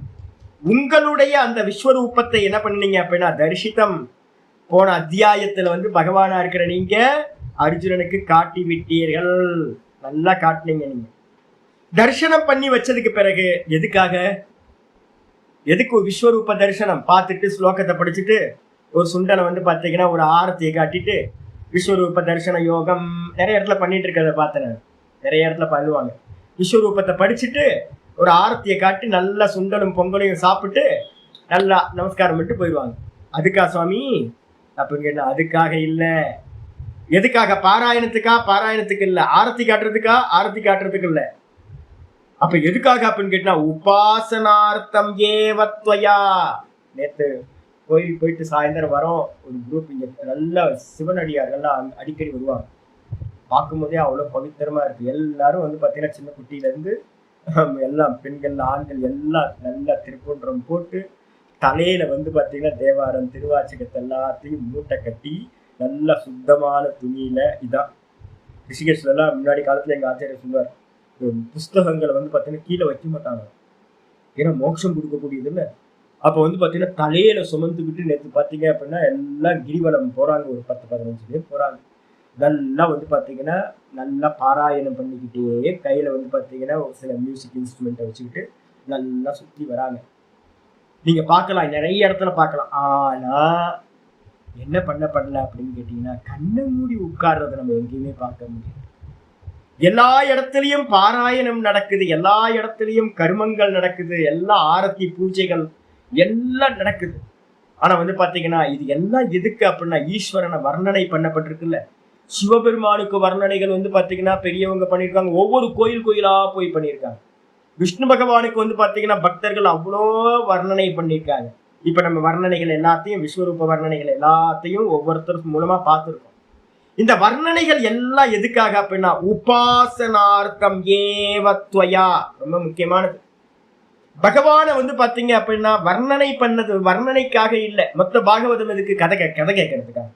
உங்களுடைய அந்த விஸ்வரூபத்தை என்ன பண்ணீங்க அப்படின்னா தரிசித்தம். போன அத்தியாயத்துல வந்து பகவானா இருக்கிற நீங்க அர்ஜுனனுக்கு காட்டி விட்டீர்கள். நல்லா காட்டினீங்க. நீங்க தரிசனம் பண்ணி வச்சதுக்கு பிறகு எதுக்கு விஸ்வரூப தரிசனம் பார்த்துட்டு ஸ்லோகத்தை படிச்சுட்டு ஒரு சுண்டனை வந்து பார்த்தீங்கன்னா ஒரு ஆரத்தியை காட்டிட்டு விஸ்வரூப தரிசன யோகம் நிறைய இடத்துல பண்ணிட்டு இருக்கிறத பார்த்தேன். நிறைய இடத்துல பண்ணுவாங்க. விஸ்வரூபத்தை படிச்சுட்டு ஒரு ஆரத்தியை காட்டி நல்லா சுண்டலும் பொங்கலையும் சாப்பிட்டு நல்லா நமஸ்காரம் பண்ணிட்டு போயிடுவாங்க. அதுக்கா சுவாமி அப்படின்னு கேட்டா, அதுக்காக இல்லை. எதுக்காக? பாராயணத்துக்கு இல்லை. ஆரத்தி காட்டுறதுக்கு இல்லை. அப்ப எதுக்காக அப்படின்னு கேட்டா உபாசனார்த்தம் ஏவத்வயா. நேற்று கோயில் போயிட்டு சாயந்தரம் வரோம். ஒரு குரூப் இங்க நல்ல சிவனடியார்கள்லாம் அடிக்கடி வருவாங்க. பார்க்கும் போதே அவ்வளவு பவித்திரமா இருக்கு. எல்லாரும் வந்து பாத்தீங்கன்னா சின்ன குட்டியில இருந்து எல்லாம் பெண்கள் ஆண்கள் எல்லாம் நல்லா திருப்பூன்றம் போட்டு தலையில வந்து பாத்தீங்கன்னா தேவாரம் திருவாச்சகத்தை எல்லாத்தையும் மூட்டை கட்டி நல்ல சுத்தமான துணியில. இதான் ரிஷிகேஷ்ல எல்லாம் முன்னாடி காலத்துல எங்க ஆச்சாரியர் சொல்லுவார், புஸ்தகங்களை வந்து பாத்தீங்கன்னா கீழே வைக்க மாட்டாங்க, ஏன்னா மோட்சம் கொடுக்கக்கூடியது இல்லை. அப்ப வந்து பாத்தீங்கன்னா தலையில சுமந்துக்கிட்டு நேற்று பாத்தீங்க அப்படின்னா எல்லாம் கிரிவலம் போறாங்க. ஒரு 10-15 பேர் போறாங்க. நல்லா வந்து பாத்தீங்கன்னா நல்லா பாராயணம் பண்ணிக்கிட்டே கையில வந்து பாத்தீங்கன்னா ஒரு சில மியூசிக் இன்ஸ்ட்ருமெண்ட்டை வச்சுக்கிட்டு நல்லா சுத்தி வராங்க. நீங்க பார்க்கலாம், நிறைய இடத்துல பார்க்கலாம். ஆனா என்ன பண்ணப்படல அப்படின்னு கேட்டீங்கன்னா கண்ணை மூடி உட்கார்றதை நம்ம எங்கேயுமே பார்க்க முடியாது. எல்லா இடத்துலயும் பாராயணம் நடக்குது, எல்லா இடத்துலயும் கர்மங்கள் நடக்குது, எல்லா ஆரத்தி பூஜைகள் எல்லாம் நடக்குது. ஆனா வந்து பாத்தீங்கன்னா இது எல்லாம் எதுக்கு அப்படின்னா ஈஸ்வரனை வர்ணனை பண்ணப்பட்டிருக்குல்ல. சிவபெருமானுக்கு வர்ணனைகள் வந்து பாத்தீங்கன்னா பெரியவங்க பண்ணியிருக்காங்க. ஒவ்வொரு கோயிலா போய் பண்ணியிருக்காங்க. விஷ்ணு பகவானுக்கு வந்து பாத்தீங்கன்னா பக்தர்கள் அவ்வளோ வர்ணனை பண்ணியிருக்காங்க. இப்ப நம்ம வர்ணனைகள் எல்லாத்தையும் விஸ்வரூப வர்ணனைகள் எல்லாத்தையும் ஒவ்வொருத்தருக்கு மூலமா பார்த்துருக்கோம். இந்த வர்ணனைகள் எல்லாம் எதுக்காக அப்படின்னா உபாசனார்த்தம் ஏவத்வயா. ரொம்ப முக்கியமானது. பகவானை வந்து பாத்தீங்க அப்படின்னா வர்ணனை பண்ணது வர்ணனைக்காக இல்லை. மொத்த பாகவதம் எதுக்கு? கதை கேட்கறதுக்காக.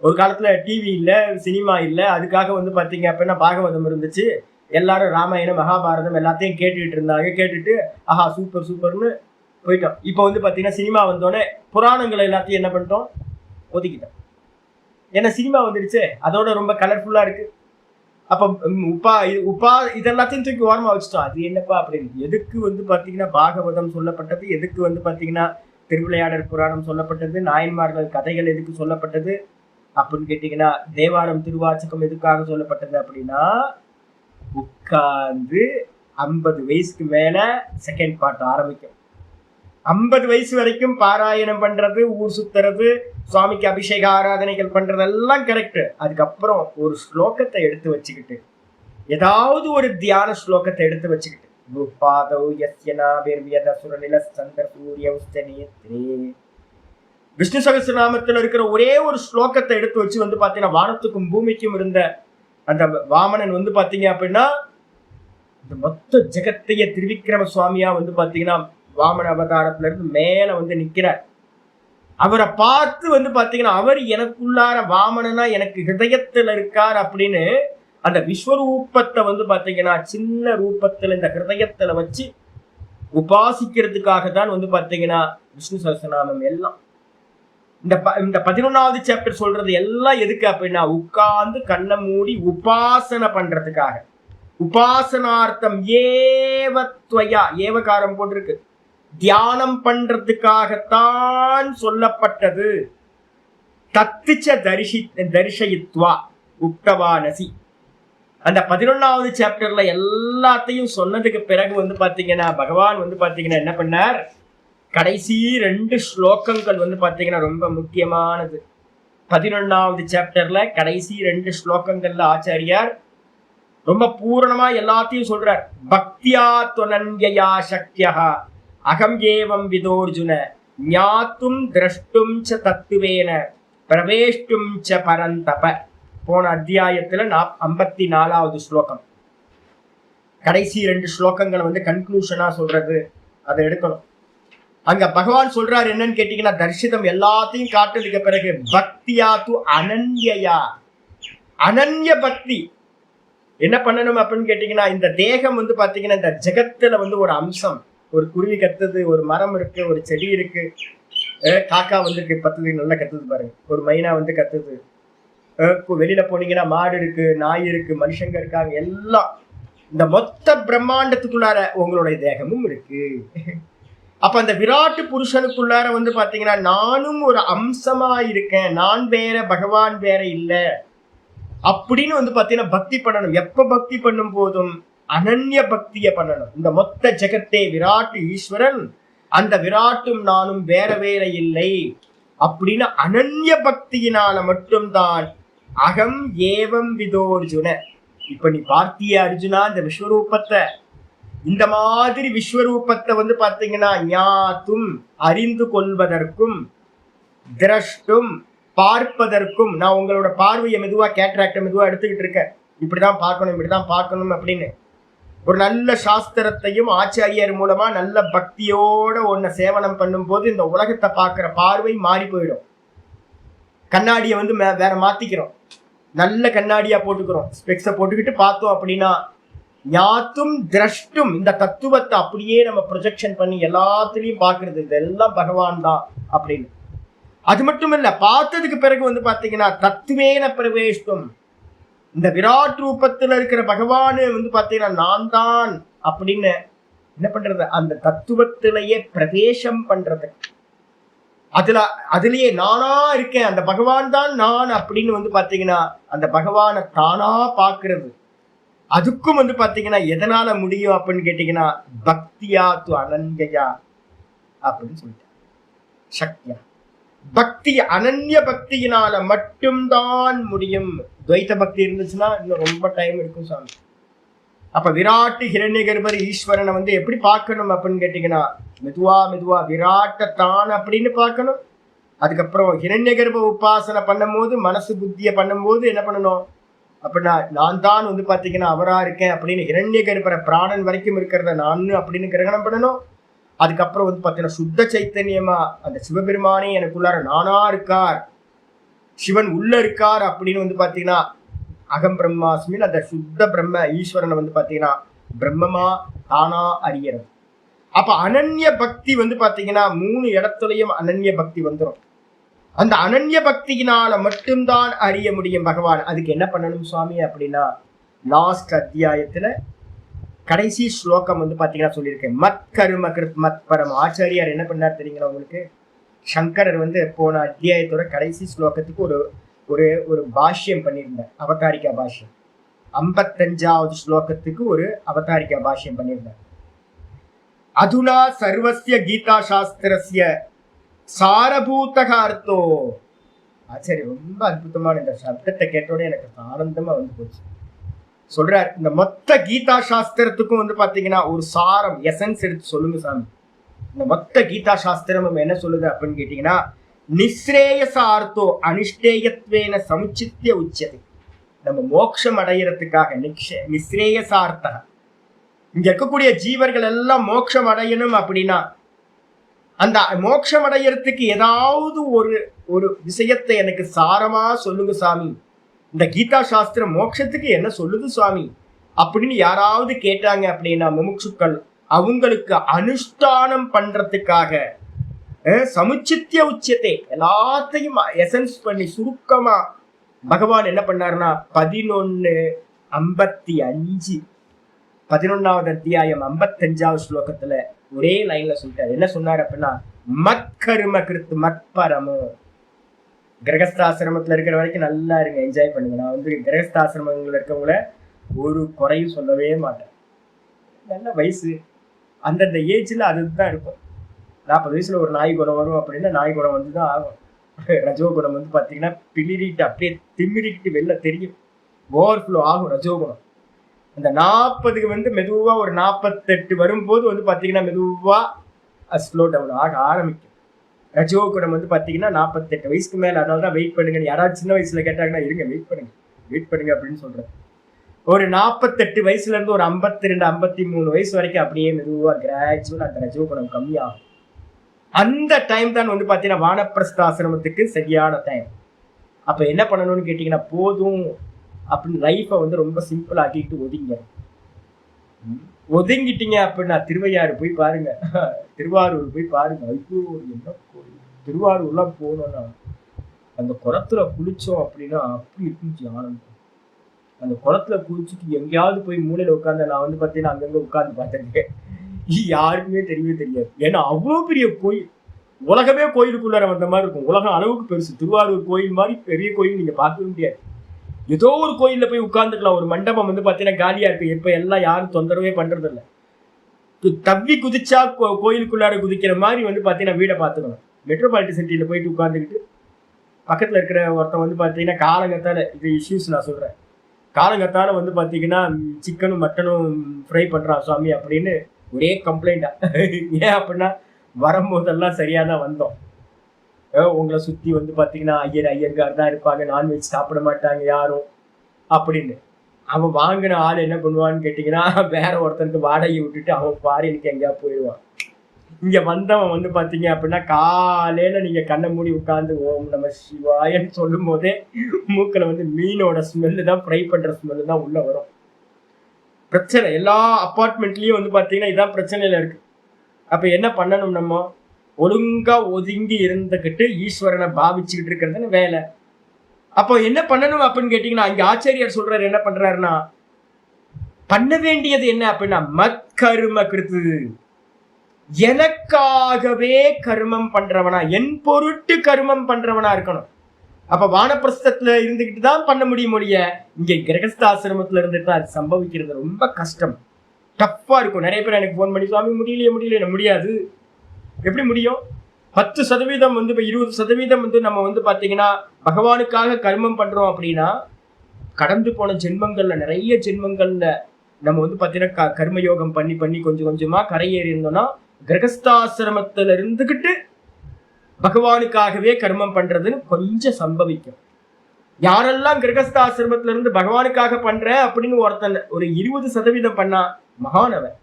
ஒரு காலத்துல டிவி இல்லை, சினிமா இல்லை, அதுக்காக வந்து பாத்தீங்க அப்படின்னா பாகவதம் இருந்துச்சு. எல்லாரும் ராமாயணம் மகாபாரதம் எல்லாத்தையும் கேட்டுட்டு இருந்தாங்க. கேட்டுட்டு ஆஹா சூப்பர் சூப்பர்னு போயிட்டோம். இப்போ வந்து பாத்தீங்கன்னா சினிமா வந்தோடனே புராணங்களை எல்லாத்தையும் என்ன பண்ணிட்டோம், ஒதுக்கிட்டோம். ஏன்னா சினிமா வந்துடுச்சு, அதோட ரொம்ப கலர்ஃபுல்லா இருக்கு. அப்ப உப்பா உப்பா இதெல்லாத்தையும் தூக்கி ஓரமா வச்சுட்டோம். அது என்னப்பா அப்படின்னு. எதுக்கு வந்து பாத்தீங்கன்னா பாகவதம் சொல்லப்பட்டது, எதுக்கு வந்து பாத்தீங்கன்னா திருவிளையாடல் புராணம் சொல்லப்பட்டது, நாயன்மார்கள் கதைகள் எதுக்கு சொல்லப்பட்டது அப்படின்னு கேட்டீங்கன்னா, தேவாரம் திருவாச்சகம் எதுக்காக சொல்லப்பட்டது அப்படின்னா, உட்கார்ந்து 50 வயசுக்கு மேல செகண்ட் பார்ட் ஆரம்பிக்கும். 50 வயசு வரைக்கும் பாராயணம் பண்றது, ஊர் சுத்துறது, சுவாமிக்கு அபிஷேக ஆராதனைகள் பண்றதெல்லாம் கரெக்ட். அதுக்கப்புறம் ஒரு ஸ்லோகத்தை எடுத்து வச்சுக்கிட்டு, ஏதாவது ஒரு தியான ஸ்லோகத்தை எடுத்து வச்சுக்கிட்டு, விஷ்ணு சகஸ்ரநாமத்துல இருக்கிற ஒரே ஒரு ஸ்லோகத்தை எடுத்து வச்சு வந்து பாத்தீங்கன்னா, வானத்துக்கும் பூமிக்கும் இருந்த அந்த வாமனன் வந்து பாத்தீங்க அப்படின்னா இந்த மொத்த ஜெகத்தைய திருவிக்கிரம சுவாமியா வந்து பாத்தீங்கன்னா வாமன அவதாரத்துல இருந்து மேல வந்து நிக்கிறார். அவரை பார்த்து வந்து பாத்தீங்கன்னா, அவர் எனக்குள்ளார வாமனனா எனக்கு ஹிருதயத்துல இருக்கார் அப்படின்னு அந்த விஸ்வரூபத்தை வந்து பாத்தீங்கன்னா சின்ன ரூபத்துல இந்த ஹிருதயத்துல வச்சு உபாசிக்கிறதுக்காக தான் வந்து பாத்தீங்கன்னா விஷ்ணு சகஸ்ரநாமம் எல்லாம். இந்த 11வது சாப்டர் சொல்றது எல்லாம் எதுக்கு அப்படின்னா, உட்கார்ந்து கண்ணை மூடி உபாசனை பண்றதுக்காக. உபாசனார்த்தம் ஏவத்வயா, ஏவகாரம் போட்டிருக்கு, தியானம் பண்றதுக்காகத்தான் சொல்லப்பட்டது. தத்துச்ச தரிசயித்வா உக்தவானசி. அந்த 11வது சாப்டர்ல எல்லாத்தையும் சொன்னதுக்கு பிறகு வந்து பாத்தீங்கன்னா பகவான் வந்து பாத்தீங்கன்னா என்ன பண்ணார், கடைசி 2 ஸ்லோகங்கள் வந்து பாத்தீங்கன்னா ரொம்ப முக்கியமானது. 11வது சாப்டர்ல கடைசி 2 ஸ்லோகங்கள்ல ஆச்சாரியார் ரொம்ப பூரணமா எல்லாத்தையும் சொல்றார். பக்தியா துவனன்யா சக்தியா அகம் ஏவம் விதோர்ஜுன ஞாத்தும் திரஷ்டும் ச தத்துவேன பிரவேஷ்டும் ச பரந்தப. போன அத்தியாயத்துல 54வது ஸ்லோகம். கடைசி 2 ஸ்லோகங்களை வந்து கன்க்ளூஷனா சொல்றது, அதை எடுக்கணும். அங்க பகவான் சொல்றாரு என்னன்னு கேட்டீங்கன்னா, தரிசிதம் எல்லாத்தையும் காட்டுறதுக்கு பிறகு பக்தியா து அனன்யா, அனன்ய பக்தி என்ன பண்ணணும் அப்படின்னு கேட்டீங்கன்னா, இந்த தேகம் வந்து பாத்தீங்கன்னா இந்த ஜெகத்துல வந்து ஒரு அம்சம். ஒரு குருவி கத்துது, ஒரு மரம் இருக்கு, ஒரு செடி இருக்கு, காக்கா வந்து பத்துது, நல்லா கத்துது பாருங்க, ஒரு மைனா வந்து கத்துது, வெளியில போனீங்கன்னா மாடு இருக்கு, நாய் இருக்கு, மனுஷங்க இருக்காங்க, எல்லாம் இந்த மொத்த பிரம்மாண்டத்துக்குள்ளார உங்களுடைய தேகமும் இருக்கு. அப்ப அந்த விராட்டு புருஷனுக்குள்ளார வந்து பாத்தீங்கன்னா நானும் ஒரு அம்சமா இருக்கேன், நான் வேற பகவான் வேற இல்ல அப்படின்னு வந்து பாத்தீங்கன்னா பக்தி பண்ணணும். எப்ப பக்தி பண்ணும் போதும் அனன்ய பக்திய பண்ணணும். இந்த மொத்த ஜெகத்தே விராட்டு ஈஸ்வரன், அந்த விராட்டும் நானும் வேற வேற இல்லை அப்படின்னு அனன்ய பக்தியினால மட்டும்தான் அகம் ஏவம் விதோர்ஜுன. இப்ப நீ பார்த்திய அர்ஜுனா இந்த விஸ்வரூபத்தை, இந்த மாதிரி விஸ்வரூபத்தை வந்து பாத்தீங்கன்னா ஞாத்தும் அறிந்து கொள்வதற்கும், திரஷ்டும் பார்ப்பதற்கும், நான் உங்களோட பார்வையை மெதுவா கேட்ராக்ட மெதுவா எடுத்துக்கிட்டு இருக்கேன், இப்படிதான் பார்க்கணும் இப்படிதான் பார்க்கணும் அப்படின்னு. ஒரு நல்ல சாஸ்திரத்தையும் ஆச்சாரியர் மூலமா நல்ல பக்தியோட ஒன்ன சேவனம் பண்ணும் போது இந்த உலகத்தை பார்க்கிற பார்வை மாறி போயிடும். கண்ணாடியை வந்து வேற மாத்திக்கிறோம், நல்ல கண்ணாடியா போட்டுக்கிறோம், ஸ்பெக்ஸை போட்டுக்கிட்டு பார்த்தோம் அப்படின்னா ஞாத்தும் திரஷ்டும் இந்த தத்துவத்தை அப்படியே நம்ம ப்ரொஜெக்ஷன் பண்ணி எல்லாத்துலயும் பாக்குறது, இதெல்லாம் பகவான் தான் அப்படின்னு. அது மட்டும் இல்ல, பார்த்ததுக்கு பிறகு வந்து பாத்தீங்கன்னா தத்துவேன பிரவேஷ்டும், இந்த விராட் ரூபத்துல இருக்கிற பகவானு வந்து பாத்தீங்கன்னா நான் தான் அப்படின்னு என்ன பண்றது, அந்த தத்துவத்திலேயே பிரவேசம் பண்றது, அதுலயே நானா இருக்கேன், அந்த பகவான் தான் நான் அப்படின்னு வந்து பாத்தீங்கன்னா அந்த பகவானை தானா பாக்குறது. அதுக்கும் வந்து பாத்தீங்கன்னா எதனால முடியும் அப்படின்னு கேட்டீங்கன்னா பக்தியா து அனன்யா அப்படின்னு சொல்லிட்டேன். சக்தியா பக்தி, அனன்ய பக்தியினால மட்டும்தான் முடியும். துவைத்த பக்தி இருந்துச்சுன்னா இன்னும் ரொம்ப டைம் இருக்கும் சாமி. அப்ப விராட்டு ஹிரண்யகர்பர் ஈஸ்வரனை வந்து எப்படி பார்க்கணும் அப்படின்னு கேட்டீங்கன்னா மெதுவா மெதுவா விராட்டத்தான் அப்படின்னு பார்க்கணும். அதுக்கப்புறம் ஹிரண்யகர்ப உபாசனை பண்ணும் போது, மனசு புத்திய பண்ணும் போது என்ன பண்ணணும் அப்படின்னா நான் தான் வந்து பாத்தீங்கன்னா அவரா இருக்கேன் அப்படின்னு ஹிரண்யகர்பர பிராணன் வரைக்கும் இருக்கிறத நான் அப்படின்னு கிரகணம் பண்ணணும். அதுக்கப்புறம் வந்து பாத்தீங்கன்னா சுத்த சைத்தன்யமா அந்த சிவபெருமானே எனக்குள்ளார நானா இருக்கார், சிவன் உள்ள இருக்கார் அப்படின்னு வந்து பாத்தீங்கன்னா அகம் பிரம்மாஸ்மின் அந்த சுத்த பிரம்ம ஈஸ்வரனை வந்து பாத்தீங்கன்னா பிரம்மமா தானா அறியறது. அப்ப அனன்ய பக்தி வந்து பாத்தீங்கன்னா 3 இடத்துலயும் அனன்ய பக்தி வந்துடும். அந்த அனன்ய பக்தியினால மட்டும்தான் அறிய முடியும் பகவான். அதுக்கு என்ன பண்ணணும் சுவாமி அப்படின்னா, லாஸ்ட் அத்தியாயத்துல கடைசி ஸ்லோகம் வந்து பாத்தீங்கன்னா சொல்லியிருக்கேன், மத் கரும கிருத் மத் பரம். ஆச்சாரியார் என்ன பண்ணார் தெரியுங்களா உங்களுக்கு? சங்கரர் வந்து போன அத்தியாயத்தோட கடைசி ஸ்லோகத்துக்கு ஒரு ஒரு ஒரு பாஷ்யம் பண்ணியிருந்தார், அவதாரிகா பாஷ்யம். 55வது ஸ்லோகத்துக்கு ஒரு அவதாரிகா பாஷ்யம் பண்ணியிருந்தார். அதுனா சர்வஸ்ய கீதா சாஸ்திரஸ்ய சாரபூதக அர்த்தோ. ஆச்சரிய, ரொம்ப அற்புதமான இந்த சப்தத்தை கேட்டோட எனக்கு ஆனந்தமா வந்து போச்சு. சொல்றார், இந்த மொத்த கீதா சாஸ்திரத்துக்கும் வந்து பாத்தீங்கன்னா ஒரு சாரம், எசன்ஸ் எடுத்து சொல்லுங்க சாமி. இந்த மொத்த கீதா சாஸ்திரம் என்ன சொல்லுது அப்படின்னு கேட்டீங்கன்னா, நிஸ்ரேயசார்த்தோ அனிஷ்டேயத்வேன சமுச்சித்திய உச்சதை. நம்ம மோட்சம் அடையிறதுக்காக நிஸ்ரேயசார்த்தக, இங்க இருக்கக்கூடிய ஜீவர்கள் எல்லாம் மோட்சம் அடையணும் அப்படின்னா, அந்த மோட்சம் அடையறதுக்கு ஏதாவது ஒரு ஒரு விஷயத்தை எனக்கு சாரமா சொல்லுங்க சாமி. இந்த கீதா சாஸ்திரம் மோட்சத்துக்கு என்ன சொல்லுது சுவாமி அப்படின்னு யாராவது கேட்டாங்க அப்படின்னா, முமுட்சுக்கள் அவங்களுக்கு அனுஷ்டானம் பண்றதுக்காக சமுச்சித்திய உச்சத்தை எல்லாத்தையும் எசன்ஸ் பண்ணி சுருக்கமா பகவான் என்ன பண்ணாருன்னா 11:55 11வது அத்தியாயம் 55வது ஸ்லோகத்துல ஒரே லைன்ல சொல்லிட்டாரு. என்ன சொன்னார் அப்படின்னா, மத் கரும கிருத்து மத் பரமோ. கிரகஸ்தாசிரமத்துல இருக்கிற வரைக்கும் நல்லா இருங்க, என்ஜாய் பண்ணுங்க. நான் வந்து கிரகஸ்தாசிரமங்கள் இருக்கவங்கள ஒரு குறையும் சொல்லவே மாட்டேன். நல்ல வயசு, அந்தந்த ஏஜ்ல அதுதான் இருக்கும். 40 வயசுல ஒரு நாய் குணம் வரும் அப்படின்னா நாய் குணம் வந்துதான் ஆகும். ரஜோகுணம் வந்து பாத்தீங்கன்னா பிளிரிட்டு அப்படியே திமிரிட்டு வெளில தெரியும், ஓவர்ஃப்ளோ ஆகும் ரஜோகுணம். அந்த 40க்கு வந்து மெதுவா ஒரு 48 வரும்போது வந்து பாத்தீங்கன்னா மெதுவா ஸ்லோ டவுன் ஆக ஆரம்பிக்கும். ரஜோகுணம் வந்து பாத்தீங்கன்னா 48 வயசுக்கு மேல. அதனாலதான் வெயிட் பண்ணுங்க. யாராவது சின்ன வயசுல கேட்டாங்கன்னா இருங்க வெயிட் பண்ணுங்க அப்படின்னு சொல்றேன். ஒரு 48 வயசுல இருந்து ஒரு 52 53 வயசு வரைக்கும் அப்படியே மெதுவா கிராஜுவல் அந்த ரஜோகுணம் கம்மியாகும். அந்த டைம் தான் வந்து பாத்தீங்கன்னா வானப்பிரஸ்தாசிரமத்துக்கு சரியான டைம். அப்ப என்ன பண்ணணும்னு கேட்டீங்கன்னா, போதும் அப்படின்னு லைஃபை வந்து ரொம்ப சிம்பிள் ஆக்கிட்டு ஒதுங்கிட்டீங்க அப்படின்னா திருவையாறு போய் பாருங்க, திருவாரூர் போய் பாருங்க. ஐயோ என்ன கோயில்! திருவாரூர்லாம் போனோம்னா அந்த குளத்துல குளிச்சோம் அப்படின்னா அப்படி இருந்துச்சு ஆனந்தம். அந்த குளத்துல குளிச்சுட்டு எங்கேயாவது போய் மூலையில உட்காந்து நான் வந்து பாத்தீங்கன்னா அங்கங்க உட்காந்து பார்த்திருக்கேன். யாருக்குமே தெரியவே தெரியாது. ஏன்னா அவ்வளவு பெரிய கோயில், உலகமே கோயிலுக்குள்ளார வந்த மாதிரி இருக்கும். உலகம் அளவுக்கு பெருசு. திருவாரூர் கோயில் மாதிரி பெரிய கோயில் நீங்க பார்க்கவே முடியாது. ஏதோ ஒரு கோயில்ல போய் உட்கார்ந்துக்கலாம். ஒரு மண்டபம் வந்து பாத்தீங்கன்னா காலியா இருக்கு. இப்ப எல்லாம் யாரும் தொந்தரவே பண்றது இல்லை. தவ்வி குதிச்சா கோயிலுக்குள்ளார குதிக்கிற மாதிரி வந்து பாத்தீங்கன்னா வீடை பார்த்துக்கணும். மெட்ரோபாலிட்டன் சிட்டியில போயிட்டு உட்காந்துக்கிட்டு பக்கத்துல இருக்கிற ஒருத்தன் வந்து பாத்தீங்கன்னா காலங்கத்தால, இது இஷ்யூஸ் நான் சொல்றேன், காலங்கத்தால வந்து பாத்தீங்கன்னா சிக்கனும் மட்டனும் ஃப்ரை பண்றான் சுவாமி அப்படின்னு ஒரே கம்ப்ளைண்டா. ஏன் அப்படின்னா வரும்போதெல்லாம் சரியா தான் வந்தோம். உங்களை சுத்தி வந்து பாத்தீங்கன்னா ஐயங்கார் தான் இருப்பாங்க, நான்வெஜ் சாப்பிட மாட்டாங்க யாரும் அப்படின்னு. அவன் வாங்கின ஆள் என்ன பண்ணுவான்னு கேட்டீங்கன்னா, வேற ஒருத்தனுக்கு வாடகை விட்டுட்டு அவன் ஃபாரினுக்கு எங்கேயா போயிடுவான். இங்க வந்தவன் வந்து பாத்தீங்க அப்படின்னா காலையில நீங்க கண்ணை மூடி உட்கார்ந்து ஓம் நம சிவாயன்னு சொல்லும் போதே மூக்கில் வந்து மீனோட ஸ்மெல்லு தான், ஃப்ரை பண்ற ஸ்மெல்லு தான் உள்ள வரும். பிரச்சனை எல்லா அப்பார்ட்மெண்ட்லயும் வந்து பாத்தீங்கன்னா இதான் பிரச்சனையில இருக்கு. அப்ப என்ன பண்ணணும், நம்ம ஒழுங்கா ஒதுங்கி இருந்துகிட்டு ஈஸ்வரனை பாவிச்சுக்கிட்டு இருக்கிறதுன்னு வேலை. அப்போ என்ன பண்ணணும் அப்படின்னு கேட்டீங்கன்னா, இங்க ஆச்சாரியார் சொல்றாரு என்ன பண்றாருன்னா, பண்ண வேண்டியது என்ன அப்படின்னா மத் கரும கிருத்து, எனக்காகவே கர்மம் பண்றவனா, என் பொருட்டு கர்மம் பண்றவனா இருக்கணும். அப்ப வானப்பிரஸ்தத்துல இருந்துகிட்டு தான் பண்ண முடியும் ஒழிய இங்க கிரகஸ்தாசிரமத்துல இருந்துட்டு அது சம்பவிக்கிறது ரொம்ப கஷ்டம், டஃப்பா இருக்கும். நிறைய பேர் எனக்கு போன் பண்ணி சுவாமி முடியல முடியாது. எப்படி முடியும்? 10% வந்து இப்ப 20% வந்து நம்ம வந்து பாத்தீங்கன்னா பகவானுக்காக கர்மம் பண்றோம் அப்படின்னா, கடந்து போன ஜென்மங்கள்ல நிறைய ஜென்மங்கள்ல நம்ம வந்து பாத்தீங்கன்னா கர்மயோகம் பண்ணி கொஞ்சம் கொஞ்சமா கரையேறி இருந்தோம்னா கிரகஸ்தாசிரமத்துல இருந்துகிட்டு பகவானுக்காகவே கர்மம் பண்றதுன்னு கொஞ்சம் சம்பவிக்கும். யாரெல்லாம் கிரகஸ்தாசிரமத்துல இருந்து பகவானுக்காக பண்ற அப்படின்னு ஒருத்தன் ஒரு 20% பண்ணா மகானவன்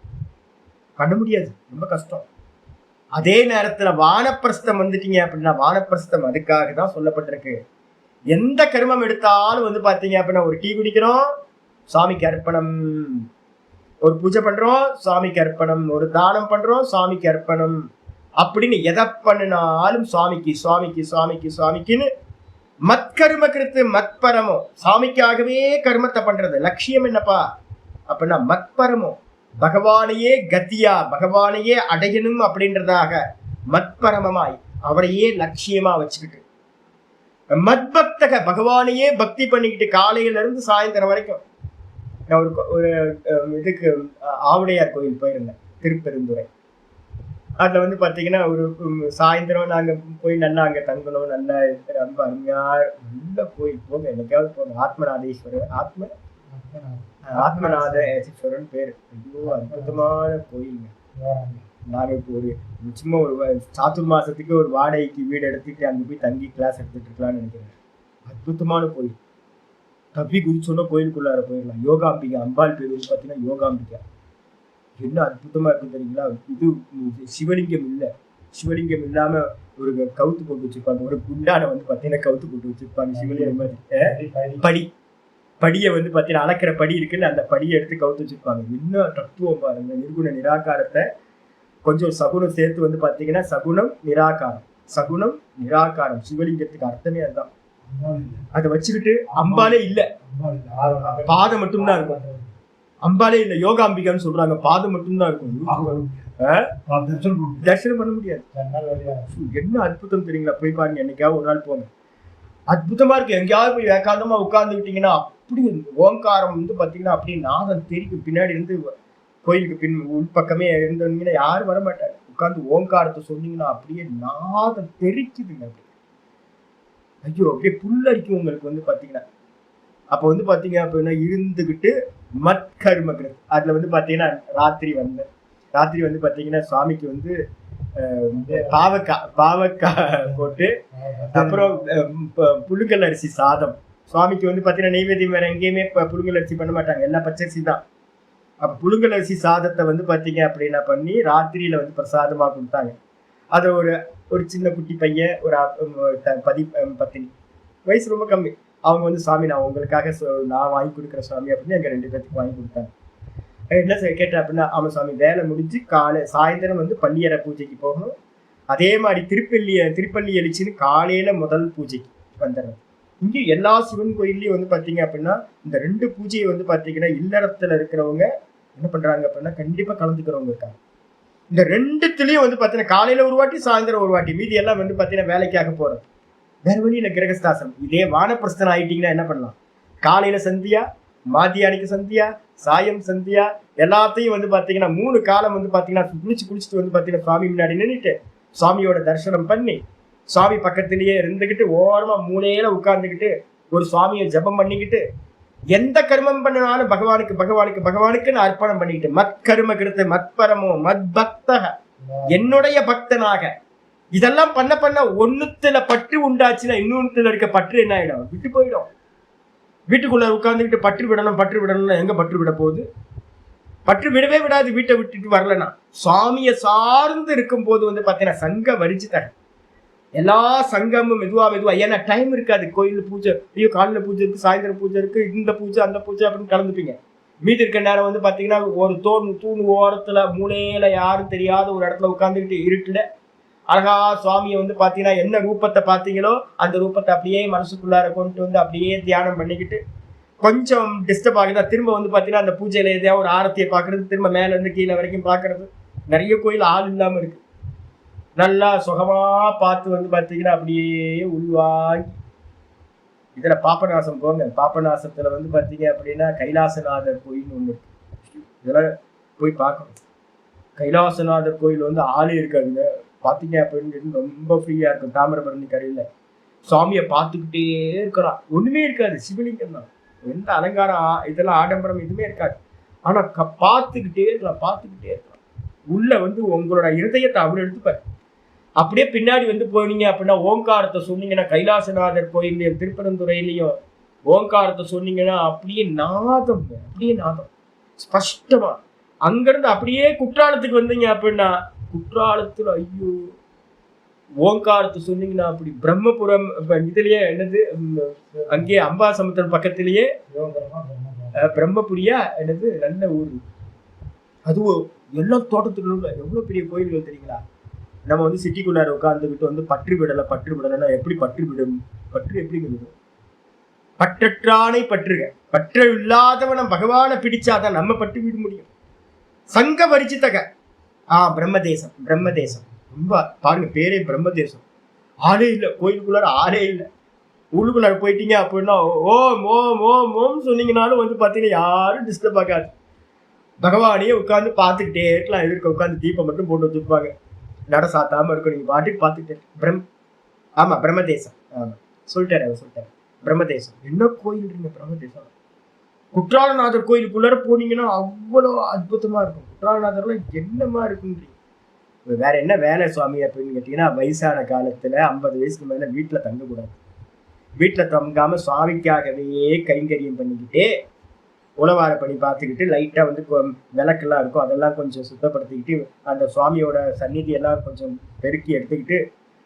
பண்ண முடியாது, ரொம்ப கஷ்டம். அதே நேரத்துல வானப்பிரஸ்தம் வந்துட்டீங்க அப்படின்னா, வானப்பிரஸ்தம் அதுக்காக தான் சொல்லப்பட்டிருக்கு. எந்த கர்மம் எடுத்தாலும் வந்து பாத்தீங்க அப்படின்னா, ஒரு டீ குடிக்கிறோம் சாமிக்கு அர்ப்பணம், ஒரு பூஜை பண்றோம் சாமிக்கு அர்ப்பணம், ஒரு தானம் பண்றோம் சாமிக்கு அர்ப்பணம் அப்படின்னு எதை பண்ணினாலும் சுவாமிக்கு சுவாமிக்கு சுவாமிக்கு சுவாமிக்குன்னு மத்கர்ம கிருத்து மத்பரமோ, சாமிக்காகவே கர்மத்தை பண்றது. லட்சியம் என்னப்பா அப்படின்னா மத்பரமோ, பகவானையே கத்தியா, பகவானையே அடையணும் அப்படின்றதாக மத்பரமமாய் அவரையே லட்சியமா வச்சுக்கிட்டு, மத்பக்தக பகவானையே பக்தி பண்ணிக்கிட்டு காலையில இருந்து சாயந்தரம் வரைக்கும். நான் ஒரு இதுக்கு ஆவுடையார் கோயில் போயிருந்தேன், திருப்பெருந்துறை. அதுல வந்து பாத்தீங்கன்னா ஒரு சாயந்தரம் நாங்க போய் நல்லா அங்க தங்கணும், நல்லா ரொம்ப அருமையா நல்ல கோயில். போங்க, என்னைக்காவது போங்க. ஆத்மநாதேஸ்வரர், ஆத்மநாதேஸ்வரன் பேரு. ஐயோ அற்புதமான கோயிலுங்க. நாங்க இப்போ ஒரு சும்மா ஒரு சாத்துர் மாசத்துக்கு ஒரு வாடகைக்கு வீடு எடுத்துட்டு அங்க போய் தங்கி கிளாஸ் எடுத்துட்டு இருக்கலாம்னு நினைக்கிறேன். அற்புதமான கோயில். தப்பி குதிச்சோன்னா கோயிலுக்குள்ளார போயிடலாம். யோகாம்பிகா, அம்பாள் பேர் வந்து பாத்தீங்கன்னா யோகாம்பிகா. என்ன அற்புதமா இருக்கு தெரியுங்களா? இது சிவலிங்கம் இல்லை, சிவலிங்கம் இல்லாம ஒரு கவுத்து போட்டு வச்சிருப்பாங்க. ஒரு குண்டான வந்து பாத்தீங்கன்னா கவுத்து போட்டு வச்சிருப்பாங்க சிவலிங்கம் மாதிரி. படியை வந்து பாத்தீங்கன்னா அளக்கிற படி இருக்குன்னு அந்த படியை எடுத்து கவுத்து வச்சிருப்பாங்க. என்ன தத்துவம் பாருங்க. நிர்குண நிராகாரத்தை கொஞ்சம் சகுனம் சேர்த்து வந்து பாத்தீங்கன்னா சகுனம் நிராகாரம், சகுனம் நிராகாரம். சிவலிங்கத்துக்கு அர்த்தமே அதுதான். அதை வச்சுக்கிட்டு அம்பாலே இல்ல, பாதம் மட்டும்தான் இருக்கும். அம்பாலே இல்ல, யோகாம்பிகான்னு சொல்றாங்க. பாதம் மட்டும்தான் இருக்கும், தரிசனம் பண்ண முடியாது. என்ன அற்புதம் தெரியுங்களா? போய் பாருங்க, என்னைக்காவது ஒரு நாள் போங்க. அற்புதமா இருக்கு. எங்கேயாவது போய் ஏகாந்தமா உட்கார்ந்துக்கிட்டீங்கன்னா அப்படி ஓங்காரம் வந்து பாத்தீங்கன்னா அப்படியே நாதம் தெரிக்கும். பின்னாடி இருந்து கோயிலுக்கு உள்பக்கமே இருந்தீங்கன்னா யாரும் வரமாட்டாங்க. உட்கார்ந்து ஓங்காரத்தை சொன்னீங்கன்னா அப்படியே நாதம் தெரிக்குதுங்க. அப்படி ஐயோ அப்படியே புல்லரிக்கும் உங்களுக்கு வந்து பாத்தீங்கன்னா. அப்ப வந்து பாத்தீங்க அப்படின்னா இருந்துகிட்டு மத்கர்மக்கிறது. அதுல வந்து பாத்தீங்கன்னா ராத்திரி வந்து பாத்தீங்கன்னா சுவாமிக்கு வந்து பாவக்காய் போட்டு, அப்புறம் புழுங்கல் அரிசி சாதம். சுவாமிக்கு வந்து பாத்தீங்கன்னா நெய்வேத்தியம் வேற எங்கேயுமே புழுங்கல் அரிசி பண்ண மாட்டாங்க, எல்லாம் பச்சரிசி தான். அப்ப புழுங்கல் அரிசி சாதத்தை வந்து பாத்தீங்க அப்படின்னா பண்ணி ராத்திரியில வந்து பிரசாதமா கொடுத்தாங்க. அதை ஒரு சின்ன குட்டி பையன், ஒரு பத்தினி, வயசு ரொம்ப கம்மி, அவங்க வந்து சுவாமி நான் உங்களுக்காக நான் வாங்கி கொடுக்குற சுவாமி அப்படின்னு எங்க 2 பேத்துக்கு வாங்கி கொடுத்தாங்க. என்ன கேட்டேன் அப்படின்னா, ஆமா சுவாமி வேலை முடிஞ்சு சாயந்தரம் வந்து பள்ளியறை பூஜைக்கு போகணும், அதே மாதிரி திருப்பள்ளி எழுச்சின்னு காலையில முதல் பூஜைக்கு வந்துடுறேன். இங்கே எல்லா சிவன் கோயில்லையும் வந்து பாத்தீங்க அப்படின்னா இந்த 2 பூஜையை வந்து பாத்தீங்கன்னா இல்லறத்துல இருக்கிறவங்க என்ன பண்றாங்க அப்படின்னா கண்டிப்பா கலந்துக்கிறவங்க இருக்காங்க. இந்த 2த்துலயும் வந்து பாத்தீங்கன்னா காலையில ஒரு வாட்டி சாயந்தரம் ஒரு வாட்டி, மீதி எல்லாம் வந்து பாத்தீங்கன்னா வேலைக்காக போறது. வேற வழியில கிரகஸ்தாசனம். இதே வானப்பிரஸ்தனம் ஆயிட்டீங்கன்னா என்ன பண்ணலாம்? காலையில சந்தியா, மாத்தியானிக்கு சந்தியா, சாயம் சந்தியா, எல்லாத்தையும் வந்து பாத்தீங்கன்னா 3 காலம் வந்து பாத்தீங்கன்னா குளிச்சுட்டு வந்து பாத்தீங்கன்னா சுவாமி முன்னாடி நின்றுட்டு சுவாமியோட தரிசனம் பண்ணி, சுவாமி பக்கத்திலேயே இருந்துகிட்டு ஓரமா மூலையில உட்கார்ந்துக்கிட்டு ஒரு சுவாமியை ஜபம் பண்ணிக்கிட்டு, எந்த கர்மம் பண்ணினாலும் பகவானுக்குன்னு அர்ப்பணம் பண்ணிக்கிட்டு, மத்கர்ம கிருத்து மத்பரமோ மத்பக்தக, என்னுடைய பக்தனாக. இதெல்லாம் பண்ண ஒண்ணுத்துல பற்று உண்டாச்சுன்னா இன்னொன்னுல இருக்க பற்று என்ன ஆயிடும்? விட்டு போயிடும். வீட்டுக்குள்ள உட்கார்ந்துக்கிட்டு பற்று விடணும்னா எங்க பற்று விட போகுது? பற்று விடவே விடாது. வீட்டை விட்டுட்டு வரலன்னா சுவாமியை சார்ந்து இருக்கும் போது வந்து பாத்தீங்கன்னா சங்க வரிச்சுத்தக எல்லா சங்கமும் மெதுவா ஏன்னா டைம் இருக்காது. கோயில் பூஜை, ஐயோ காலையில பூஜை இருக்கு, சாயந்தரம் பூஜை இருக்கு, இந்த பூஜை அந்த பூஜை அப்படின்னு கலந்துப்பீங்க. மீதி இருக்க நேரம் வந்து பாத்தீங்கன்னா ஒரு தூண் ஓரத்துல மூலையில யாரும் தெரியாத ஒரு இடத்துல உட்கார்ந்துக்கிட்டு இருட்டுல அழகா சுவாமியை வந்து பாத்தீங்கன்னா என்ன ரூபத்தை பாத்தீங்களோ அந்த ரூபத்தை அப்படியே மனசுக்குள்ளார கொண்டு வந்து அப்படியே தியானம் பண்ணிக்கிட்டு, கொஞ்சம் டிஸ்டர்ப் ஆகுதா திரும்ப வந்து பாத்தீங்கன்னா அந்த பூஜையில எதையாவது ஒரு ஆரத்தியை பாக்குறது, திரும்ப மேல இருந்து கீழே வரைக்கும் பாக்குறது. நிறைய கோயில் ஆள் இல்லாம இருக்கு. நல்லா சுகமா பார்த்து வந்து பாத்தீங்கன்னா அப்படியே உள்வாங்கி. இதுல பாபநாசம் போங்க. பாபநாசத்துல வந்து பாத்தீங்க அப்படின்னா கைலாசநாதர் கோயில் ஒண்ணு இருக்கு. இதெல்லாம் போய் பார்க்கணும். கைலாசநாதர் கோயில் வந்து ஆளே இருக்காதுங்க. பாத்தீங்க அப்படின்னு ரொம்ப ஃப்ரீயா இருக்கும். தாமிரபரணி கரையில சுவாமியை பார்த்துக்கிட்டே இருக்கலாம். ஒண்ணுமே இருக்காது, சிவலிங்கம் தான். எந்த அலங்காரம் இதெல்லாம் ஆடம்பரம் எதுவுமே இருக்காது. ஆனா பார்த்துக்கிட்டே இருக்கலாம். உள்ள வந்து உங்களோட இருதயத்தை அவர் எடுத்துப்பாரு. அப்படியே பின்னாடி வந்து போனீங்க அப்படின்னா ஓங்காரத்தை சொன்னீங்கன்னா கைலாசநாதர் கோயிலையும் திருப்பரந்துறையிலையும் ஓங்காரத்தை சொன்னீங்கன்னா அப்படியே நாதம் ஸ்பஷ்டமா. அங்கிருந்து அப்படியே குற்றாலத்துக்கு வந்தீங்க அப்படின்னா குற்றாலத்துல ஐயோ ஓங்காரத்தை சொன்னீங்கன்னா அப்படி பிரம்மபுரம் இதுலயே என்னது அங்கேயே அம்பாசமுத்திரம் பக்கத்திலேயே பிரம்மபுரியா என்னது நல்ல ஊர். அதுவும் எல்லாம் தோட்டத்துக்குள்ள எவ்வளவு பெரிய கோயில்கள் தெரியுங்களா? நம்ம வந்து சிட்டிக்குள்ளார உட்காந்துக்கிட்டு வந்து பற்று விடலைன்னா எப்படி பற்று விடும்? பற்று எப்படி விடும்? பற்றற்றானை பற்றுக. பற்று இல்லாதவன பகவானை பிடிச்சாதான் நம்ம பற்று விட முடியும். சங்க பரிச்சித்தக பிரம்மதேசம். பிரம்மதேசம் ரொம்ப பாருங்க, பேரே பிரம்மதேசம். ஆளே இல்லை, கோயிலுக்குள்ளார ஆளே இல்லை. உள்ளுக்குள்ளார போயிட்டீங்க அப்படின்னா ஓம் ஓம் ஓம் ஓம் சொன்னீங்கனாலும் வந்து பார்த்தீங்கன்னா யாரும் டிஸ்டர்ப் ஆகாது. பகவானையே உட்காந்து பார்த்துக்கிட்டே இருக்கலாம். எதிர்க்க உட்காந்து தீபம் மட்டும் போட்டு வச்சுருப்பாங்க. நட சாத்தாம இருக்கும், நீங்க பாட்டுக்கு பார்த்துக்கிட்டே. ஆமா பிரம்மதேசம். ஆமா சொல்லிட்டாரு. பிரம்மதேசம் என்ன கோயில்றீங்க? பிரம்மதேசம். குற்றாலநாதர் கோயிலுக்குள்ளார போனீங்கன்னா அவ்வளோ அற்புதமா இருக்கும். குற்றாலநாதர்ல என்னமா இருக்குன்றீங்க. வேற என்ன வேலை சுவாமி அப்படின்னு கேட்டீங்கன்னா, வயசான காலத்துல 50 வயசுக்கு மேல வீட்டுல தங்கக்கூடாது. வீட்டுல தங்காம சுவாமிக்காகவே கைங்கரியம் பண்ணிக்கிட்டே உழவார பண்ணி பார்த்துக்கிட்டு லைட்டா வந்து விளக்கெல்லாம் இருக்கும், அதெல்லாம் கொஞ்சம் சுத்தப்படுத்திக்கிட்டு அந்த சுவாமியோட சந்நிதி எல்லாம் கொஞ்சம் பெருக்கி எடுத்துக்கிட்டு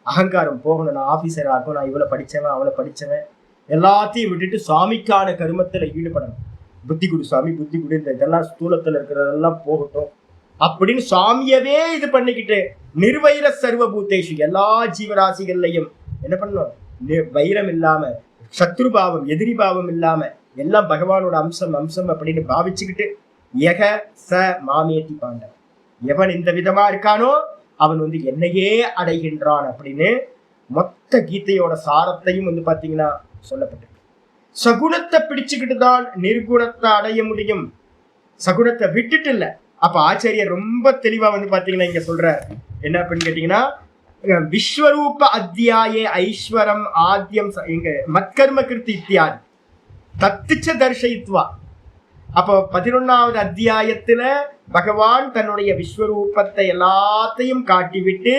அகங்காரம் போகணும். நான் ஆஃபீஸராக இருக்கும், நான் இவ்வளோ படித்தவன் அவ்வளோ படித்தவன் எல்லாத்தையும் விட்டுட்டு சுவாமிக்கான கருமத்தில் ஈடுபடணும். புத்தி குடு சுவாமி, புத்தி குடு, இந்த இதெல்லாம் ஸ்தூலத்தில் இருக்கிறதெல்லாம் போகட்டும் அப்படின்னு சுவாமியவே இது பண்ணிக்கிட்டு நிர்வைர சர்வபூதேஷு எல்லா ஜீவராசிகள்லையும் என்ன பண்ணணும்? வைரம் இல்லாம, சத்ருபாவம் எதிரி பாவம் இல்லாம எல்லாம் பகவானோட அம்சம் அப்படின்னு பாவிச்சுக்கிட்டு யக ச மாமேதி பாண்ட, எவன் இந்த விதமா இருக்கானோ அவன் வந்து என்னையே அடைகின்றான் அப்படின்னு மொத்த கீதையோட சாரத்தையும் வந்து பாத்தீங்கன்னா சொல்லப்பட்டிருக்கு. சகுணத்தை பிடிச்சுக்கிட்டு தான் நிர்குணத்தை அடைய முடியும், சகுணத்தை விட்டுட்டு இல்ல. அப்ப ஆச்சாரியர் ரொம்ப தெளிவா வந்து பாத்தீங்கன்னா இங்க சொல்ற என்ன அப்படின்னு கேட்டீங்கன்னா, விஸ்வரூப அத்தியாயே ஐஸ்வரம் ஆத்யம் இங்க மத்கர்ம கிருத்தி இத்தியாதி தத்துச்ச தர்ஷயித்வா. அப்போ 11வது அத்தியாயத்துல பகவான் தன்னுடைய விஸ்வரூபத்தை எல்லாத்தையும் காட்டிவிட்டு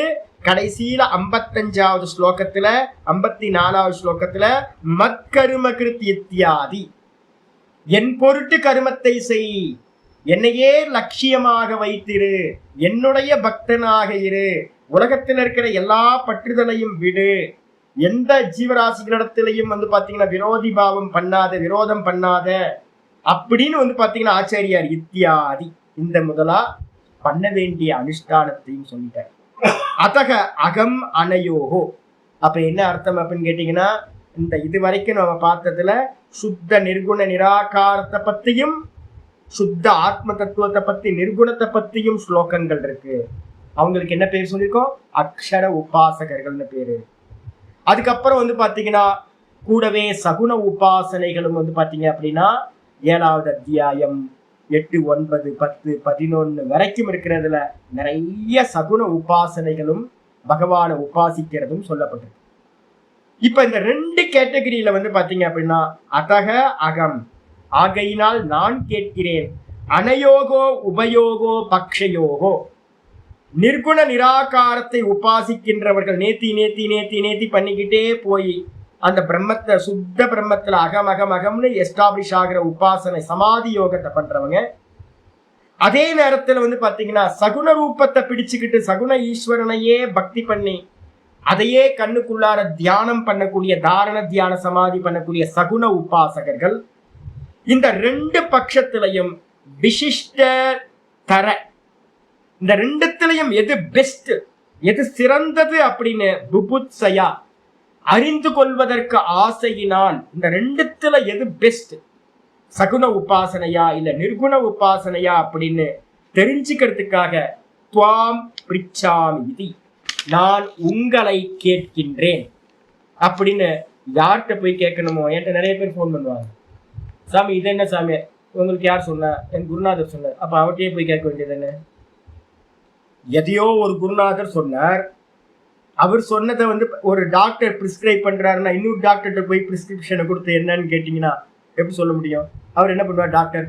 கடைசியில 55வது ஸ்லோகத்துல 54வது ஸ்லோகத்துல மத்கரும கிருத் இத்தியாதி, என் பொருட்டு கருமத்தை செய், என்னையே லட்சியமாக வைத்திரு, என்னுடைய பக்தனாக இரு, உலகத்தில் இருக்கிற எல்லா பற்றுதலையும் விடு, எந்த ஜீவராசிகளிடத்திலையும் வந்து பாத்தீங்கன்னா விரோதி பாவம் பண்ணாத, விரோதம் பண்ணாத அப்படின்னு வந்து பாத்தீங்கன்னா ஆச்சாரியார் இத்தியாதி இந்த முதலா பண்ண வேண்டிய அனுஷ்டானத்தையும் சொல்லிட்டார். அதக அகம் அனயோகோ. அப்ப என்ன அர்த்தம் அப்படின்னு கேட்டீங்கன்னா, இந்த இது வரைக்கும் நம்ம பார்த்ததுல சுத்த நிர்குண நிராகாரத்தை பத்தியும் சுத்த ஆத்ம தத்துவத்தை பத்தி நிர்குணத்தை பத்தியும் ஸ்லோகங்கள் இருக்கு. அவங்களுக்கு என்ன பேர் சொல்லியிருக்கோம்? அக்ஷர உபாசகர்கள்னு பேரு. அதுக்கப்புறம் வந்து பாத்தீங்கன்னா கூடவே சகுன உபாசனைகளும் வந்து பாத்தீங்க அப்படின்னா 7வது அத்தியாயம் 8, 9, 10, 11 வரைக்கும் இருக்கிறதுல நிறைய சகுன உபாசனைகளும் பகவானை உபாசிக்கிறதும் சொல்லப்பட்டிருக்கு. இப்ப இந்த 2 கேட்டகரியில வந்து பாத்தீங்க அப்படின்னா அதக அகம், ஆகையினால் நான் கேட்கிறேன், அனயோகோ உபயோகோ பக்ஷயோகோ, நிர்குண நிராகாரத்தை உபாசிக்கின்றவர்கள் நேத்தி நேத்தி நேத்தி நேத்தி பண்ணிக்கிட்டே போய் அந்த பிரம்மத்தை சுத்த பிரம்மத்துல அகம் அகம் அகம்னு எஸ்டாப்ளிஷ் ஆகிற உபாசனை சமாதி யோகத்தை பண்றவங்க, அதே நேரத்துல வந்து பாத்தீங்கன்னா சகுன ரூபத்தை பிடிச்சுக்கிட்டு சகுன ஈஸ்வரனையே பக்தி பண்ணி அதையே கண்ணுக்குள்ளார தியானம் பண்ணக்கூடிய தாரண தியான சமாதி பண்ணக்கூடிய சகுன உபாசகர்கள். இந்த 2 பட்சத்திலையும் விசிஷ்ட தர, இந்த 2த்திலையும் எது பெஸ்ட், எது சிறந்தது அப்படின்னு புபுத்சயா அறிந்து கொள்வதற்கு ஆசையினால் இந்த 2த்துல எது பெஸ்ட், சகுன உபாசனையா இல்ல நிர்குண உபாசனையா அப்படின்னு தெரிஞ்சுக்கிறதுக்காக துவாம் பிரிச்சாமி இதி, நான் உங்களை கேட்கின்றேன் அப்படின்னு யார்கிட்ட போய் கேட்கணுமோ? என்கிட்ட நிறைய பேர் ஃபோன் பண்ணுவாங்க, சாமி இது என்ன சாமி உங்களுக்கு யார் சொன்னா? என் குருநாதர் சொன்னார். அப்ப அவர்கிட்டயே போய் கேட்க வேண்டியது என்ன? எதையோ ஒரு குருநாதர் சொன்னார், அவர் சொன்னதை வந்து ஒரு டாக்டர் பிரிஸ்கிரைப் பண்றாருன்னா இன்னொரு டாக்டர்கிட்ட போய் பிரிஸ்கிரிப்ஷனை கொடுத்து என்னன்னு கேட்டீங்கன்னா எப்படி சொல்ல முடியும்? அவர் என்ன பண்ணுவார்? டாக்டர்